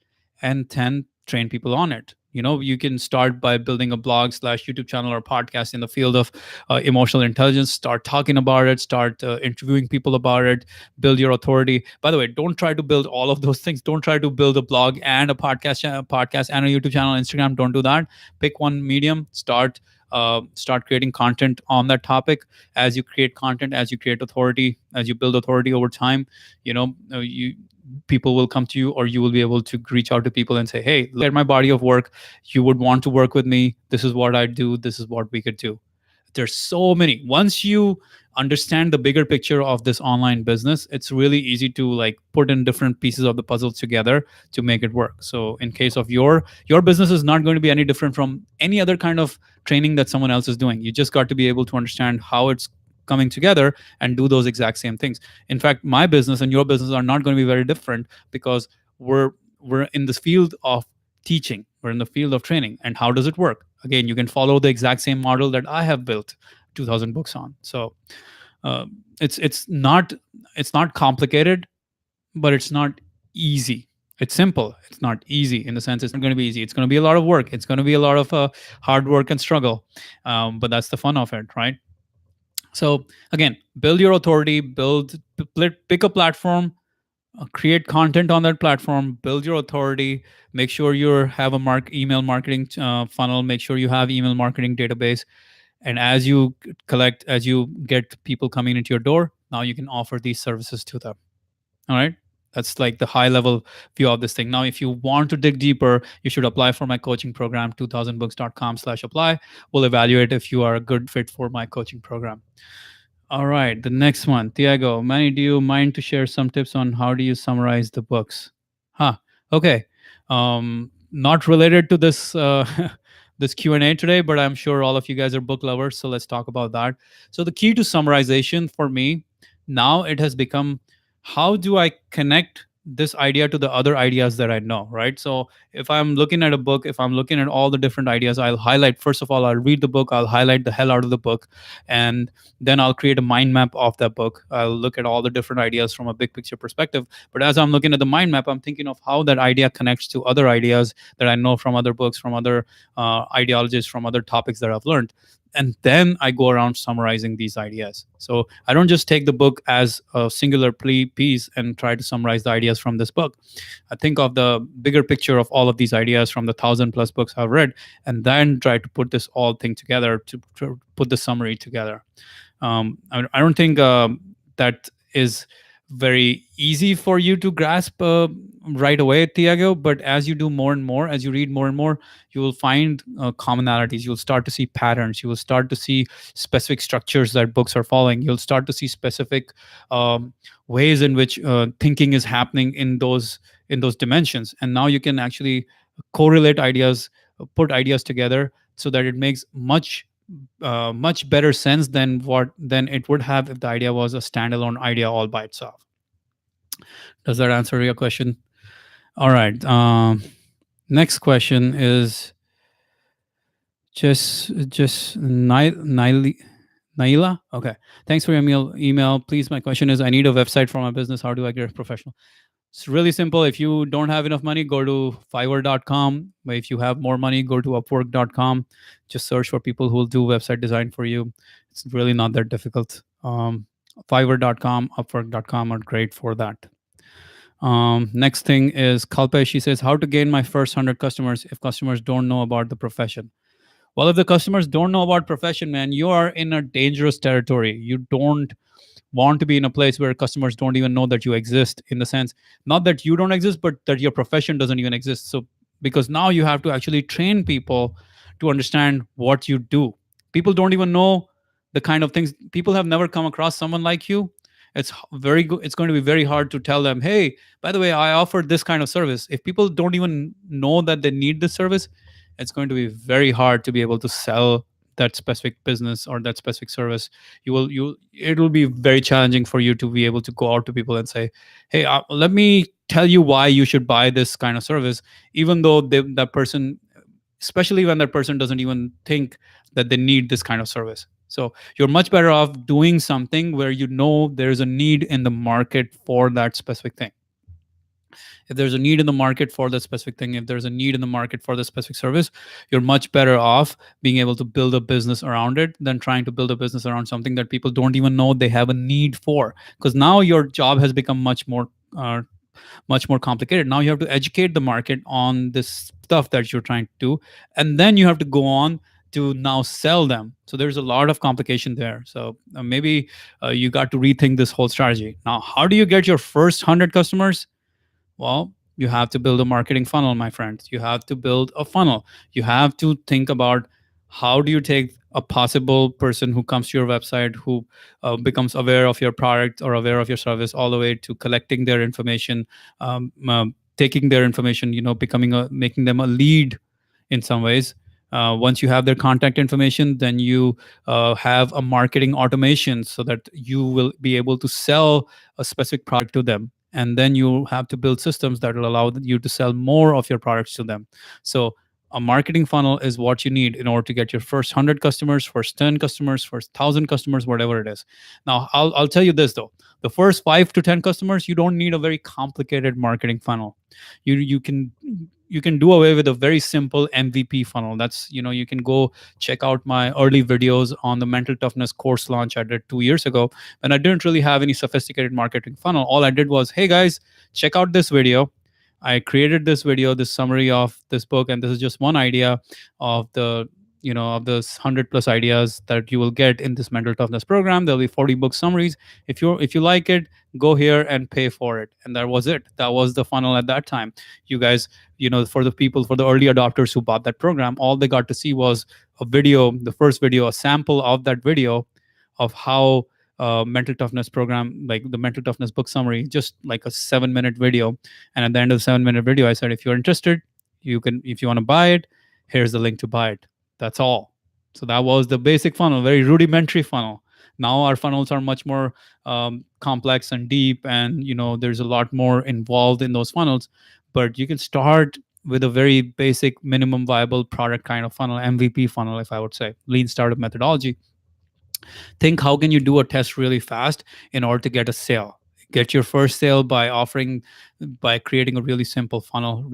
Speaker 1: and then train people on it. You can start by building a blog slash YouTube channel or podcast in the field of emotional intelligence. Start talking about it, start interviewing people about it, build your authority. By the way, don't try to build all of those things. Don't try to build a blog and a podcast and a YouTube channel, Instagram. Don't do that. Pick one medium, start creating content on that topic. As you create content, as you create authority, as you build authority over time, you people will come to you, or you will be able to reach out to people and say, hey, look at my body of work, you would want to work with me, this is what I do, this is what we could do. There's so many. Once you understand the bigger picture of this online business, it's really easy to like put in different pieces of the puzzle together to make it work. So in case of your business is not going to be any different from any other kind of training that someone else is doing. You just got to be able to understand how it's coming together and do those exact same things. In fact, my business and your business are not going to be very different, because we're in this field of teaching, we're in the field of training. And how does it work? Again, you can follow the exact same model that I have built 2000 books on. So it's not complicated, but it's not easy. It's simple, it's not easy. In the sense, it's not going to be easy, it's going to be a lot of work, it's going to be a lot of hard work and struggle. But that's the fun of it, right? So again, build your authority, pick a platform, create content on that platform, build your authority, make sure you have a email marketing funnel, make sure you have email marketing database. And as you get people coming into your door, now you can offer these services to them. All right. That's like the high level view of this thing. Now, if you want to dig deeper, you should apply for my coaching program, 2000books.com/apply. We'll evaluate if you are a good fit for my coaching program. All right, the next one, Tiago. Manny, do you mind to share some tips on how do you summarize the books? Okay. Not related to this this Q&A today, but I'm sure all of you guys are book lovers, so let's talk about that. So the key to summarization for me now, it has become, how do I connect this idea to the other ideas that I know, right? So if I'm looking at a book, if I'm looking at all the different ideas, I'll highlight, first of all, I'll read the book, I'll highlight the hell out of the book, and then I'll create a mind map of that book. I'll look at all the different ideas from a big picture perspective. But as I'm looking at the mind map, I'm thinking of how that idea connects to other ideas that I know from other books, from other ideologies, from other topics that I've learned. and then I go around summarizing these ideas. So I don't just take the book as a singular piece and try to summarize the ideas from this book. I think of the bigger picture of all of these ideas from the 1,000 plus books I've read, and then try to put this all thing together to put the summary together. I don't think that is very easy for you to grasp right away, Tiago. But as you do more and more, as you read more and more, you will find commonalities. You'll start to see patterns. You will start to see specific structures that books are following. You'll start to see specific ways in which thinking is happening in those dimensions. And now you can actually correlate ideas, put ideas together so that it makes much better sense than it would have if the idea was a standalone idea all by itself. Does that answer your question? All right. Next question is just Naila. Okay. Thanks for your email. Please, my question is: I need a website for my business. How do I get professional? It's really simple. If you don't have enough money, go to Fiverr.com. But if you have more money, go to Upwork.com. Just search for people who will do website design for you. It's really not that difficult. Fiverr.com, Upwork.com are great for that. Next thing is Kalpe. She says, how to gain my first 100 customers if customers don't know about the profession? Well, if the customers don't know about profession, man, you are in a dangerous territory. You don't want to be in a place where customers don't even know that you exist, in the sense, not that you don't exist, but that your profession doesn't even exist. So because now you have to actually train people to understand what you do. People don't even know the kind of things. People have never come across someone like you. It's very good. It's going to be very hard to tell them, hey, by the way, I offer this kind of service. If people don't even know that they need this service, it's going to be very hard to be able to sell that specific business or that specific service. You it will be very challenging for you to be able to go out to people and say, hey, let me tell you why you should buy this kind of service, even though that person, especially when that person doesn't even think that they need this kind of service. So you're much better off doing something where you know there's a need in the market for that specific thing. If there's a need in the market for that specific thing, if there's a need in the market for the specific service, you're much better off being able to build a business around it than trying to build a business around something that people don't even know they have a need for. Because now your job has become much more complicated. Now you have to educate the market on this stuff that you're trying to do, and then you have to go on to now sell them. So there's a lot of complication there. So maybe you got to rethink this whole strategy. Now, how do you get your first 100 customers? Well, you have to build a marketing funnel, my friends. You have to build a funnel. You have to think about how do you take a possible person who comes to your website, who becomes aware of your product or aware of your service, all the way to collecting their information, taking their information, making them a lead in some ways. Once you have their contact information, then you have a marketing automation so that you will be able to sell a specific product to them. And then you have to build systems that will allow you to sell more of your products to them. So a marketing funnel is what you need in order to get your first 100 customers, first 10 customers, first 1,000 customers, whatever it is. Now, I'll tell you this, though. The first 5 to 10 customers, you don't need a very complicated marketing funnel. You can do away with a very simple MVP funnel. That's, you can go check out my early videos on the mental toughness course launch I did 2 years ago. And I didn't really have any sophisticated marketing funnel. All I did was, hey guys, check out this video. I created this video, this summary of this book, and this is just one idea of the of those 100+ ideas that you will get in this mental toughness program. There'll be 40 book summaries. If you like it, go here and pay for it. And that was it. That was the funnel at that time. You guys, for the early adopters who bought that program, all they got to see was a video, the first video, a sample of that video of how mental toughness program, like the mental toughness book summary, just like a 7-minute video. And at the end of the 7-minute video, I said, if you're interested, if you want to buy it, here's the link to buy it. That's all. So that was the basic funnel, very rudimentary funnel. Now our funnels are much more complex and deep, and there's a lot more involved in those funnels. But you can start with a very basic minimum viable product kind of funnel, MVP funnel, if I would say, lean startup methodology. Think, how can you do a test really fast in order to get a sale? Get your first sale by creating a really simple funnel.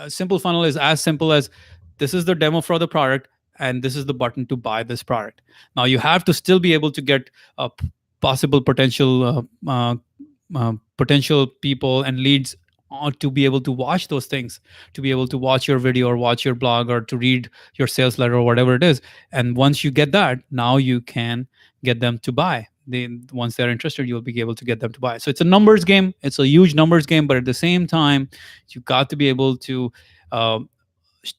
Speaker 1: Simple funnel is as simple as, this is the demo for the product, and this is the button to buy this product. Now you have to still be able to get possible potential people and leads to be able to watch those things, to be able to watch your video or watch your blog or to read your sales letter or whatever it is. And once you get that, now you can get them to buy. Once they're interested, you'll be able to get them to buy. So it's a numbers game. It's a huge numbers game, but at the same time, you got to be able to uh,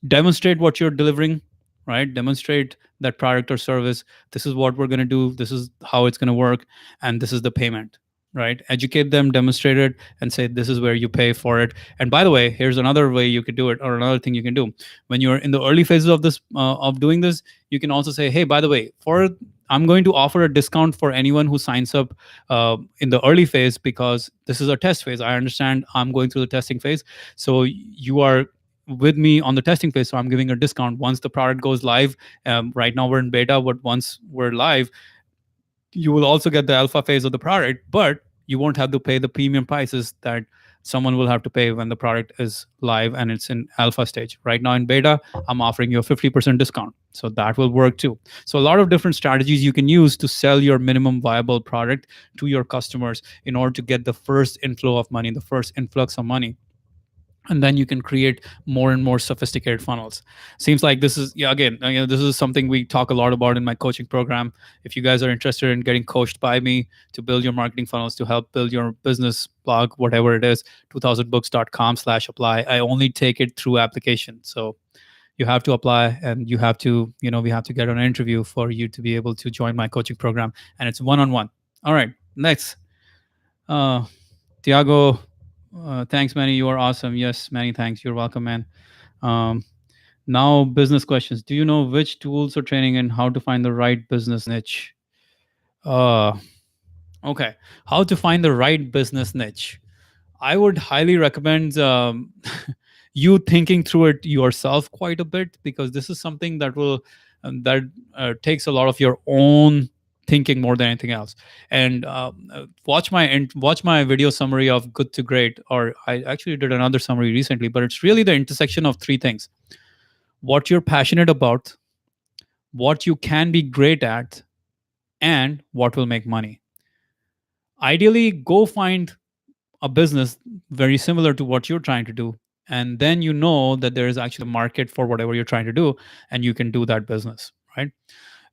Speaker 1: demonstrate what you're delivering, right? Demonstrate that product or service. This is what we're going to do. This is how it's going to work. And this is the payment, right? Educate them, demonstrate it, and say, this is where you pay for it. And by the way, here's another way you could do it, or another thing you can do. When you're in the early phases of this, of doing this, you can also say, hey, by the way, for I'm going to offer a discount for anyone who signs up in the early phase, because this is a test phase. I understand I'm going through the testing phase. So you are with me on the testing phase, so I'm giving a discount. Once the product goes live, right now we're in beta, but once we're live, you will also get the alpha phase of the product, but you won't have to pay the premium prices that someone will have to pay when the product is live and it's in alpha stage. Right now in beta, I'm offering you a 50% discount, so that will work too. So a lot of different strategies you can use to sell your minimum viable product to your customers in order to get the first inflow of money, the first influx of money, and then you can create more and more sophisticated funnels. Seems like this is, yeah, again, this is something we talk a lot about in my coaching program. If you guys are interested in getting coached by me to build your marketing funnels, to help build your business blog, whatever it is, 2000books.com/apply. I only take it through application. So you have to apply, and you have to, we have to get an interview for you to be able to join my coaching program, and it's one-on-one. All right, next. uh Tiago, thanks, Manny. You are awesome. Yes, Manny, thanks. You're welcome, man. Um, Now, business questions. Do you know which tools or training and how to find the right business niche? Uh, okay. How to find the right business niche? I would highly recommend you thinking through it yourself quite a bit, because this is something that will that takes a lot of your own thinking more than anything else. And watch my video summary of Good to Great, or I actually did another summary recently, but it's really the intersection of three things: what you're passionate about, what you can be great at, and what will make money. Ideally, go find a business very similar to what you're trying to do, and then you know that there is actually a market for whatever you're trying to do, and you can do that business, right?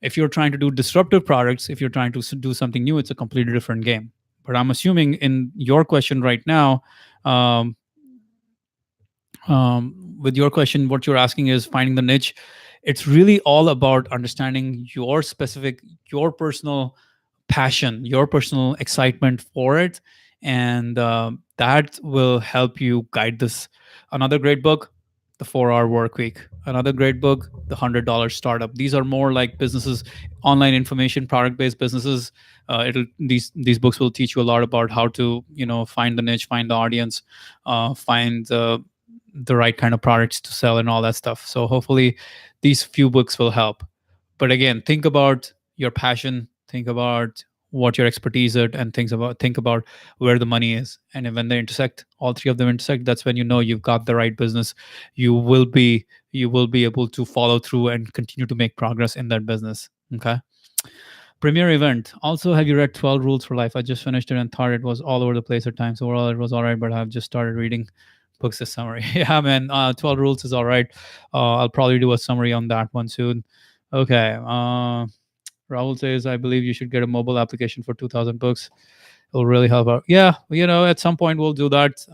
Speaker 1: If you're trying to do disruptive products, if you're trying to do something new, it's a completely different game. But I'm assuming in your question right now, um, with your question, what you're asking is finding the niche. It's really all about understanding your specific, your personal passion, your personal excitement for it, and that will help you guide this. Another great book, The 4 Hour Work Week. Another great book, The $100 Startup. These are more like businesses, online information, product-based businesses. It'll these books will teach you a lot about how to find the niche, find the audience, find the right kind of products to sell and all that stuff. So hopefully, these few books will help. But again, think about your passion, think about what your expertise is, and think about where the money is. And when they intersect, all three of them intersect, that's when you know you've got the right business. You will be able to follow through and continue to make progress in that business. Okay. Premier event. Also, have you read 12 Rules for Life? I just finished it and thought it was all over the place at times. Overall, it was all right, but I've just started reading books this summer. Yeah, man. 12 Rules is all right. I'll probably do a summary on that one soon. Okay. Rahul says, I believe you should get a mobile application for 2000 books. It'll really help out. Yeah, at some point we'll do that.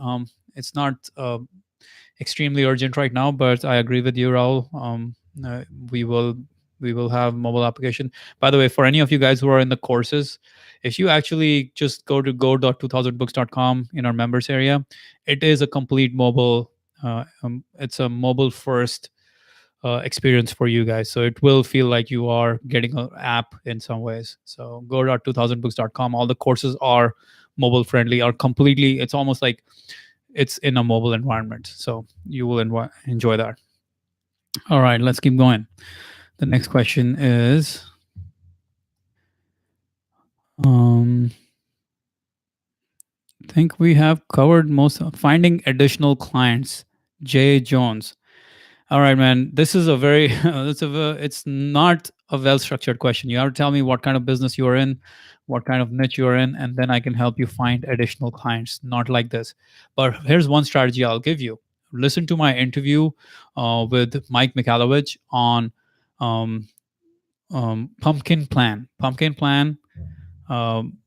Speaker 1: It's not extremely urgent right now, but I agree with you, Rahul. Uh, we will we will have mobile application. By the way, for any of you guys who are in the courses, if you actually just go to go.2000books.com in our members area, it is a complete mobile. It's a mobile first experience for you guys. So it will feel like you are getting an app in some ways. So go.2000books.com. All the courses are mobile friendly, are completely, it's almost like it's in a mobile environment. So you will enjoy that. All right, let's keep going. The next question is I think we have covered most of finding additional clients. Jay Jones. All right, man. This is a very it's not a well structured question. You have to tell me what kind of business you are in, what kind of niche you are in, and then I can help you find additional clients. Not like this. But here's one strategy I'll give you. Listen to my interview with Mike Mikhailovich on um, Pumpkin Plan. Pumpkin Plan um,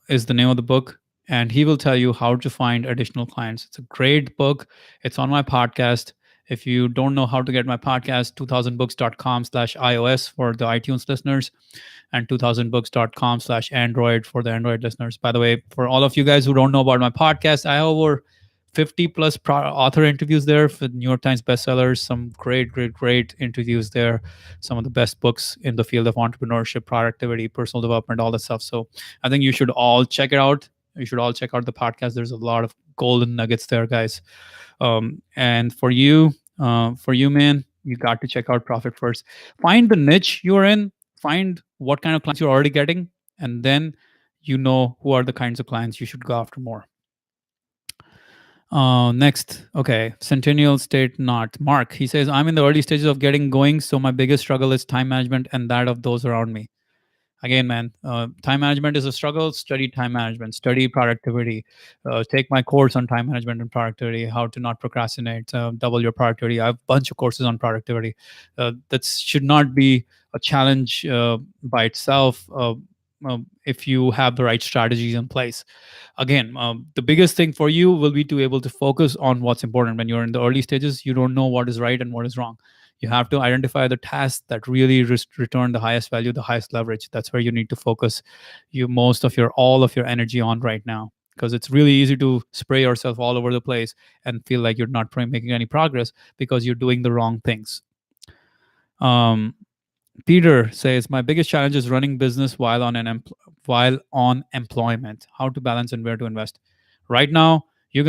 Speaker 1: is the name of the book, and he will tell you how to find additional clients. It's a great book. It's on my podcast. If you don't know how to get my podcast, 2000books.com/iOS for the iTunes listeners, and 2000books.com/Android for the Android listeners. By the way, for all of you guys who don't know about my podcast, I have over 50 plus author interviews there for New York Times bestsellers, some great interviews there, some of the best books in the field of entrepreneurship, productivity, personal development, all that stuff. So I think you should all check it out. You should all check out the podcast. There's a lot of golden nuggets there, guys. And for you, man, you got to check out Profit First. Find the niche you're in. Find what kind of clients you're already getting, and then you know who are the kinds of clients you should go after more. Next, okay, Centennial State Not. Mark, he says, I'm in the early stages of getting going, so my biggest struggle is time management and that of those around me. Again, man, time management is a struggle. Study time management, study productivity. Take my course on time management and productivity, how to not procrastinate, double your productivity. I have a bunch of courses on productivity. That should not be a challenge by itself if you have the right strategies in place. Again, the biggest thing for you will be to able to focus on what's important. When you're in the early stages, you don't know what is right and what is wrong. You have to identify the tasks that really return the highest value, the highest leverage. That's where you need to focus most of your all of your energy on right now, because it's really easy to spray yourself all over the place and feel like you're not making any progress because you're doing the wrong things. um, Peter says, my biggest challenge is running business while on employment. How to balance and where to invest. Right now, you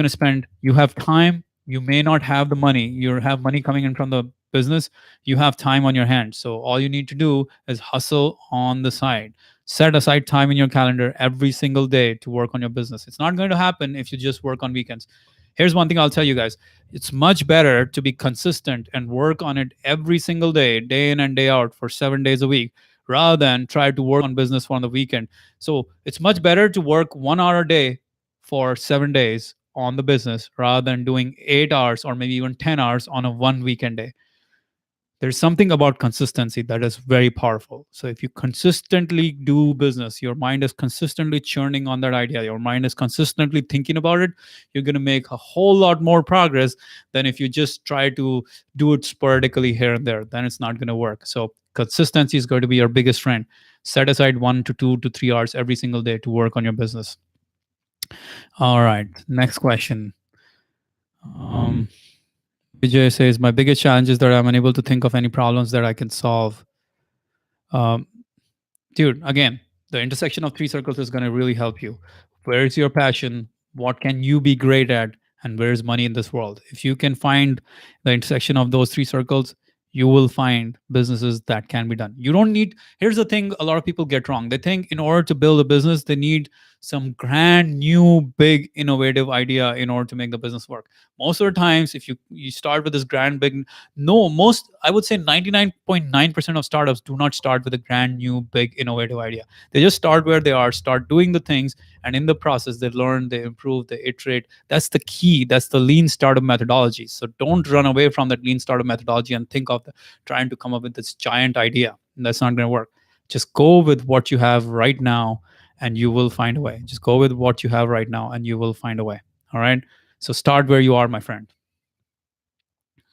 Speaker 1: have time. You may not have the money. You have money coming in from the business. You have time on your hands. So all you need to do is hustle on the side. Set aside time in your calendar every single day to work on your business. It's not going to happen if you just work on weekends. Here's one thing I'll tell you guys. It's much better to be consistent and work on it every single day, day in and day out for 7 days a week, rather than try to work on business on the weekend. So it's much better to work 1 hour a day for 7 days on the business rather than doing 8 hours or maybe even 10 hours on a one weekend day. There's something about consistency that is very powerful. So if you consistently do business, your mind is consistently churning on that idea, your mind is consistently thinking about it, you're going to make a whole lot more progress than if you just try to do it sporadically here and there. Then it's not going to work. So consistency is going to be your biggest friend. Set aside 1 to 2 to 3 hours every single day to work on your business. All right, next question. Vijay says, my biggest challenge is that I'm unable to think of any problems that I can solve. Um, Dude, again, the intersection of three circles is going to really help you. Where is your passion? What can you be great at? And where is money in this world? If you can find the intersection of those three circles, you will find businesses that can be done. You don't need, here's the thing a lot of people get wrong. They think in order to build a business, they need some grand new big innovative idea in order to make the business work. Most of the times, if you start with this grand big, no, most, I would say 99.9% of startups do not start with a grand new big innovative idea. They just start where they are, start doing the things, and in the process they learn, they improve, they iterate. That's the key. That's the lean startup methodology. So don't run away from that lean startup methodology and think of trying to come up with this giant idea. That's not going to work. Just go with what you have right now and you will find a way. Just go with what you have right now and you will find a way. All right, so start where you are, my friend.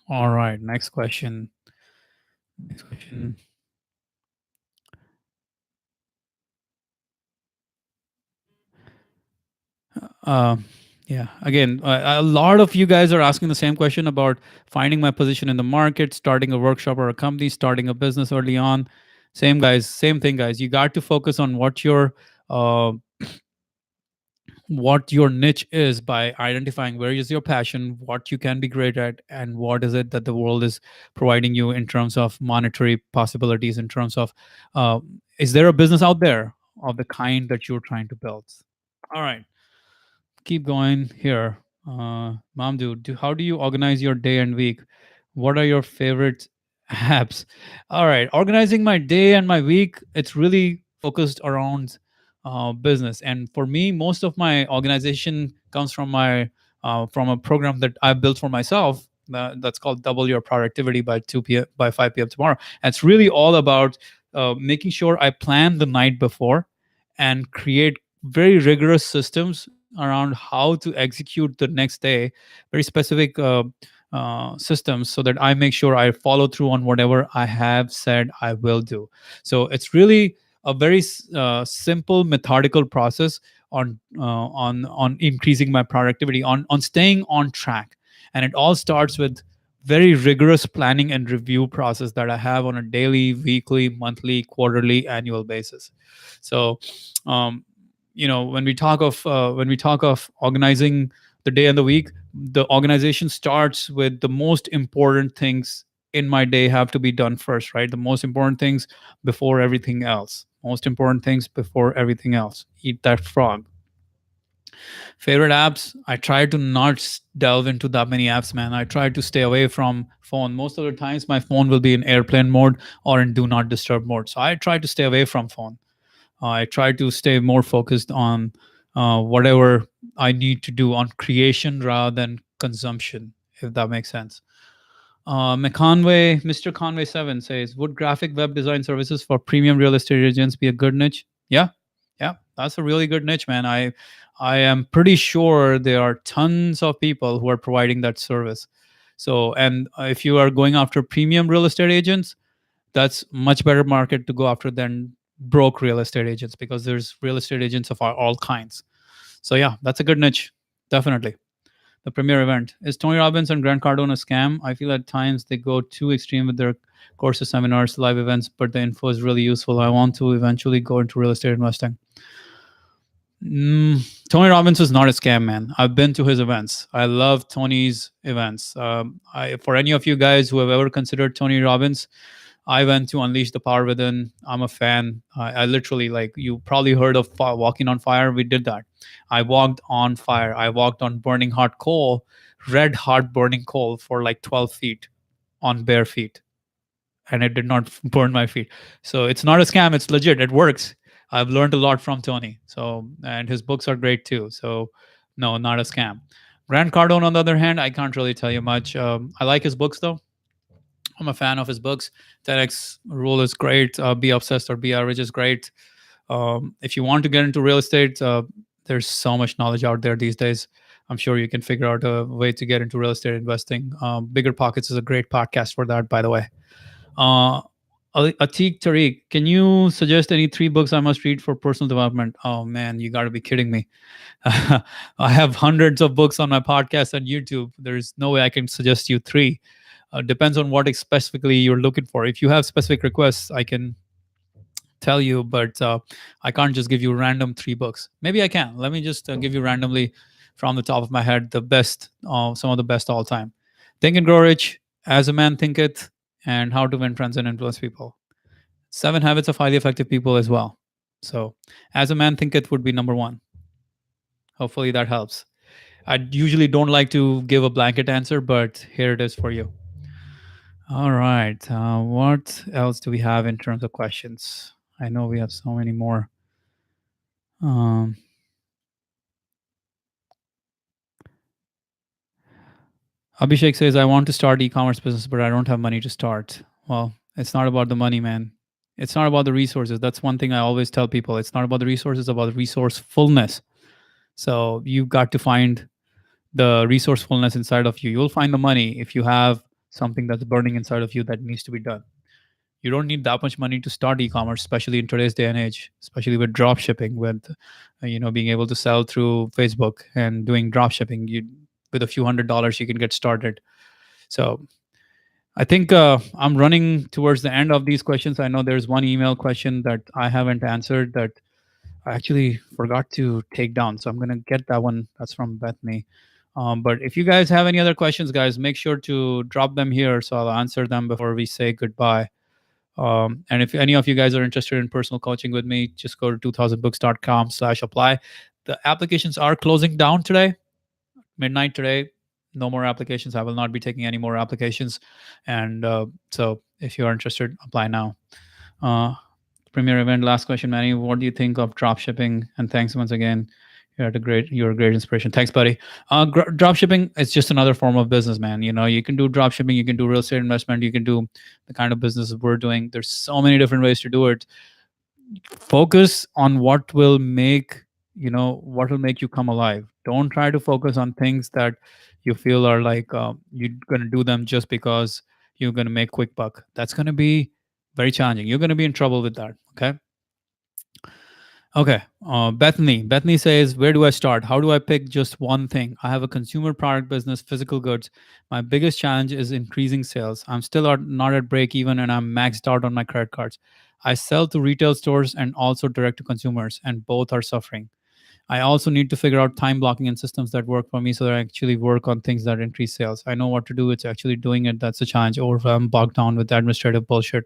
Speaker 1: All right, next question. Next question. Uh, yeah, again, a lot of you guys are asking the same question about finding my position in the market, starting a workshop or a company, starting a business early on. Same guys, same thing, guys. You got to focus on uh, what your niche is by identifying where is your passion, what you can be great at, and what is it that the world is providing you in terms of monetary possibilities, in terms of uh, is there a business out there of the kind that you're trying to build. All right, keep going here. Mamdu, how do you organize your day and week? What are your favorite apps? All right, organizing my day and my week. It's really focused around business, and for me, most of my organization comes from a program that I built for myself. That's called Double Your Productivity by 2 p.m. by 5 p.m. tomorrow. And it's really all about making sure I plan the night before and create very rigorous systems around how to execute the next day, very specific systems, so that I make sure I follow through on whatever I have said I will do. So it's really a very simple, methodical process on increasing my productivity, on staying on track, and it all starts with very rigorous planning and review process that I have on a daily, weekly, monthly, quarterly, annual basis. So, um, when we talk of organizing the day and the week, the organization starts with the most important things in my day have to be done first, right? The most important things before everything else. Most important things before everything else. Eat that frog. Favorite apps, I try to not delve into that many apps, man. I try to stay away from phone. Most of the times my phone will be in airplane mode or in do not disturb mode. So I try to stay away from phone. I try to stay more focused on whatever I need to do on creation rather than consumption, if that makes sense. Mr. Conway 7 says, would graphic web design services for premium real estate agents be a good niche? Yeah, yeah, that's a really good niche, man. I am pretty sure there are tons of people who are providing that service. So, and if you are going after premium real estate agents, that's much better market to go after than broke real estate agents, because there's real estate agents of all kinds. So yeah, that's a good niche, definitely. The premier event, is Tony Robbins and Grant Cardone a scam? I feel at times they go too extreme with their courses, seminars, live events, but the info is really useful. I want to eventually go into real estate investing. Tony Robbins is not a scam, man. I've been to his events. I love Tony's events. For any of you guys who have ever considered Tony Robbins, I went to Unleash the Power Within. I'm a fan. I literally, like, you probably heard of Walking on Fire. We did that. I walked on fire. I walked on burning hot coal, red hot burning coal for like 12 feet on bare feet. And it did not burn my feet. So it's not a scam. It's legit. It works. I've learned a lot from Tony. So, and his books are great too. So, no, not a scam. Grant Cardone, on the other hand, I can't really tell you much. I like his books though. I'm a fan of his books. 10x Rule is great. Be Obsessed or Be Average is great. If you want to get into real estate, there's so much knowledge out there these days. I'm sure you can figure out a way to get into real estate investing. Bigger Pockets is a great podcast for that, by the way. Uh, Atiq Tariq, can you suggest any 3 books I must read for personal development? Oh man, you got to be kidding me. I have hundreds of books on my podcast and YouTube. There's no way I can suggest you 3. Depends on what specifically you're looking for. If you have specific requests, I can tell you, but I can't just give you random 3 books. Maybe I can. Let me just give you randomly from the top of my head the best, some of the best all time. Think and Grow Rich, As a Man Thinketh, and How to Win Friends and Influence People. 7 Habits of Highly Effective People as well. So, As a Man Thinketh would be number 1. Hopefully that helps. I usually don't like to give a blanket answer, but here it is for you. All right. What else do we have in terms of questions? I know we have so many more. Um, Abhishek says, I want to start e-commerce business, but I don't have money to start. Well, it's not about the money, man. It's not about the resources. That's one thing I always tell people. It's not about the resources, it's about resourcefulness. So you've got to find the resourcefulness inside of you. You'll find the money if you have something that's burning inside of you that needs to be done. You don't need that much money to start e-commerce, especially in today's day and age, especially with drop shipping, with being able to sell through Facebook and doing drop shipping. You, with a few $100s, you can get started. So I think I'm running towards the end of these questions. I know there's one email question that I haven't answered that I actually forgot to take down, so I'm going to get that one. That's from Bethany. But if you guys have any other questions, guys, make sure to drop them here so I'll answer them before we say goodbye. And if any of you guys are interested in personal coaching with me, just go to 2000books.com/apply. The applications are closing down today, midnight today. No more applications. I will not be taking any more applications. And so if you are interested, apply now. uh, Premier event. Last question, Manny. What do you think of drop shipping? And thanks once again. You're a great inspiration. Thanks, buddy. Drop shipping is just another form of business, man. You know, you can do drop shipping, you can do real estate investment, you can do the kind of business we're doing. There's so many different ways to do it. Focus on what will make, what will make you come alive. Don't try to focus on things that you feel are like, you're going to do them just because you're going to make quick buck. That's going to be very challenging. You're going to be in trouble with that. Okay. Okay. Bethany says, where do I start? How do I pick just one thing? I have a consumer product business, physical goods. My biggest challenge is increasing sales. I'm still not at break even, and I'm maxed out on my credit cards. I sell to retail stores and also direct to consumers, and both are suffering. I also need to figure out time blocking and systems that work for me so that I actually work on things that increase sales. I know what to do. It's actually doing it. That's a challenge. Overwhelmed, bogged down with administrative bullshit,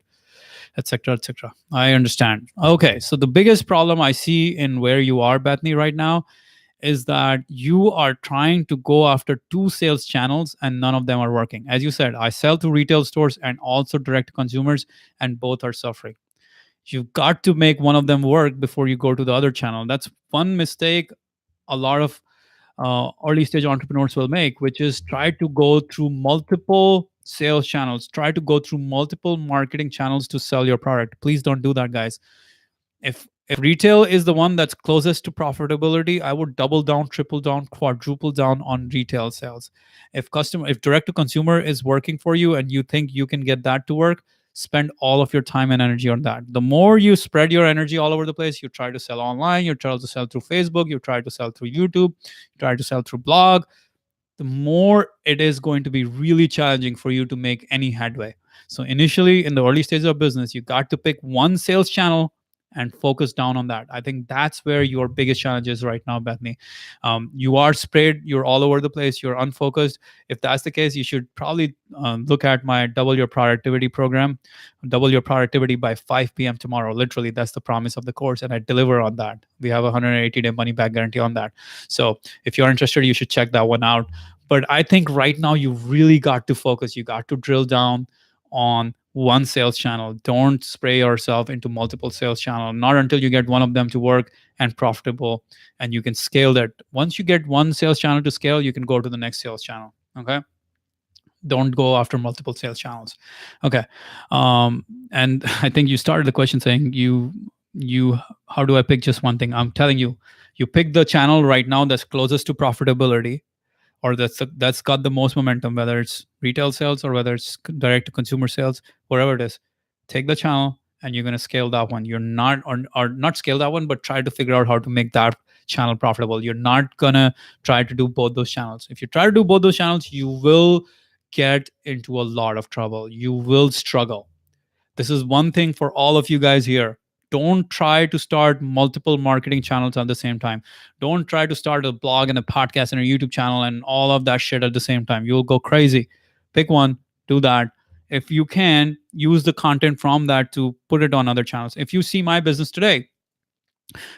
Speaker 1: etc., etc. I understand. Okay, so the biggest problem I see in where you are, Bethany, right now is that you are trying to go after two sales channels and none of them are working. As you said, I sell to retail stores and also direct to consumers, and both are suffering. You've got to make one of them work before you go to the other channel. That's one mistake a lot of early stage entrepreneurs will make, which is try to go through multiple sales channels, try to go through multiple marketing channels to sell your product. Please don't do that, guys. If retail is the one that's closest to profitability, I would double down, triple down, quadruple down on retail sales. If direct to consumer is working for you and you think you can get that to work, spend all of your time and energy on that. The more you spread your energy all over the place, you try to sell online, you try to sell through Facebook, you try to sell through YouTube, you try to sell through blog, the more it is going to be really challenging for you to make any headway. So initially in the early stages of business, you got to pick one sales channel and focus down on that. I think that's where your biggest challenge is right now, Bethany. You are spread, you're all over the place, you're unfocused. If that's the case, you should probably look at my Double Your Productivity program. Double your productivity by 5 p.m. tomorrow. Literally, that's the promise of the course, and I deliver on that. We have a 180-day money back guarantee on that. So if you're interested, you should check that one out. But I think right now you really got to focus. You got to drill down on one sales channel. Don't spray yourself into multiple sales channels. Not until you get one of them to work and profitable, and you can scale that. Once you get one sales channel to scale, you can go to the next sales channel. Okay. Don't go after multiple sales channels. Okay. And I think you started the question saying you how do I pick just one thing? I'm telling you, you pick the channel right now that's closest to profitability, or that's got the most momentum, whether it's retail sales or whether it's direct to consumer sales, whatever it is. Take the channel and you're going to scale that one. You're not or not scale that one, but try to figure out how to make that channel profitable. You're not going to try to do both those channels. If you try to do both those channels, you will get into a lot of trouble. You will struggle. This is one thing for all of you guys here. Don't try to start multiple marketing channels at the same time. Don't try to start a blog and a podcast and a YouTube channel and all of that shit at the same time. You'll go crazy. Pick one, do that. If you can, use the content from that to put it on other channels. If you see my business today,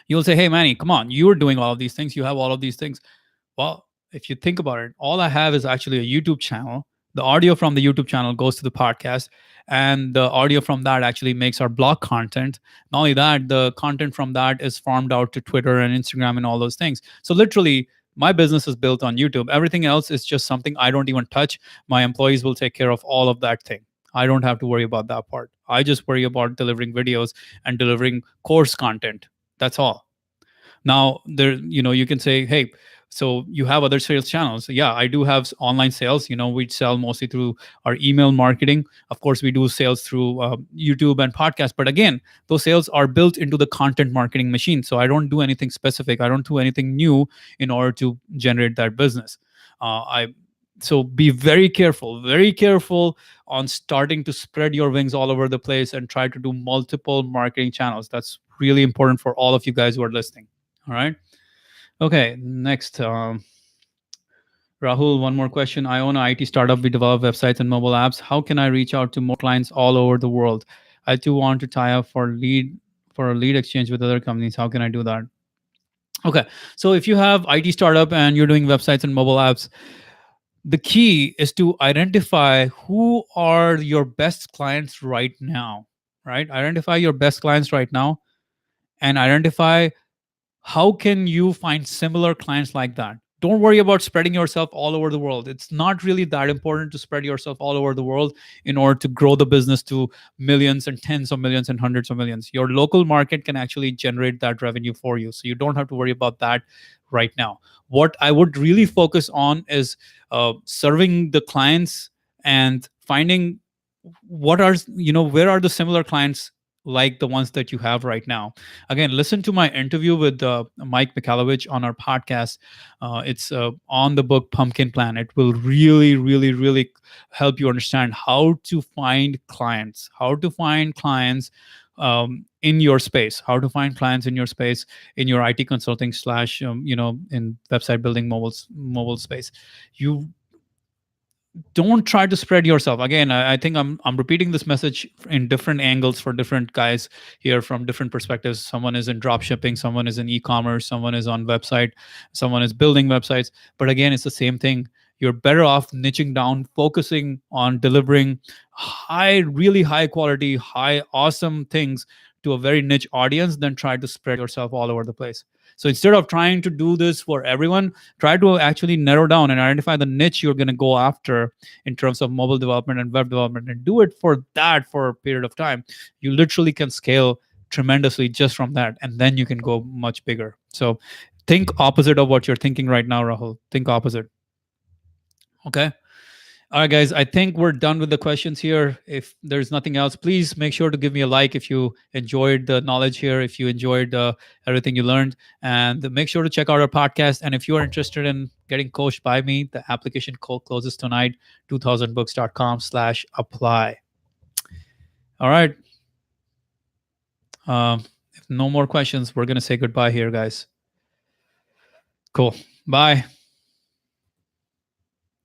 Speaker 1: you'll say, hey, Manny, come on, you're doing all of these things. You have all of these things. Well, if you think about it, all I have is actually a YouTube channel. The audio from the YouTube channel goes to the podcast, and the audio from that actually makes our blog content. Not only that, the content from that is farmed out to Twitter and Instagram and all those things. So literally, my business is built on YouTube. Everything else is just something I don't even touch. My employees will take care of all of that thing. I don't have to worry about that part. I just worry about delivering videos and delivering course content. That's all. Now there, you can say, hey, so you have other sales channels. Yeah, I do have online sales. We sell mostly through our email marketing. Of course, we do sales through YouTube and podcast, but again, those sales are built into the content marketing machine. So I don't do anything specific, I don't do anything new in order to generate that business. I So be very careful on starting to spread your wings all over the place and try to do multiple marketing channels. That's really important for all of you guys who are listening. All right. Okay. Next, Rahul, one more question. I own an IT startup. We develop websites and mobile apps. How can I reach out to more clients all over the world? I too want to tie up for a lead exchange with other companies. How can I do that? Okay. So if you have IT startup and you're doing websites and mobile apps, The key is to identify who are your best clients right now, right? Identify your best clients right now, and identify how can you find similar clients like that. Don't worry about spreading yourself all over the world. It's not really that important to spread yourself all over the world in order to grow the business to millions and tens of millions and hundreds of millions. Your local market can actually generate that revenue for you, so you don't have to worry about that right now. What I would really focus on is serving the clients and finding what are, where are the similar clients like the ones that you have right now. Again, listen to my interview with Mike Michalowicz on our podcast. It's on the book Pumpkin Plan. It will really, really, really help you understand how to find clients, in your space, how to find clients in your space, in your IT consulting slash in website building mobile space. You don't try to spread yourself. Again, I think I'm repeating this message in different angles for different guys here from different perspectives. Someone is in drop shipping, someone is in e-commerce, someone is on website, someone is building websites. But again, it's the same thing. You're better off niching down, focusing on delivering really high quality, high awesome things to a very niche audience than try to spread yourself all over the place. So instead of trying to do this for everyone, try to actually narrow down and identify the niche you're going to go after in terms of mobile development and web development, and do it for that for a period of time. You literally can scale tremendously just from that, and then you can go much bigger. So think opposite of what you're thinking right now, Rahul. Think opposite. Okay. All right, guys, I think we're done with the questions here. If there's nothing else, please make sure to give me a like if you enjoyed the knowledge here, if you enjoyed everything you learned, and make sure to check out our podcast. And if you are interested in getting coached by me, the application code closes tonight, 2000books.com/apply. All right. If no more questions, we're going to say goodbye here, guys. Cool. Bye.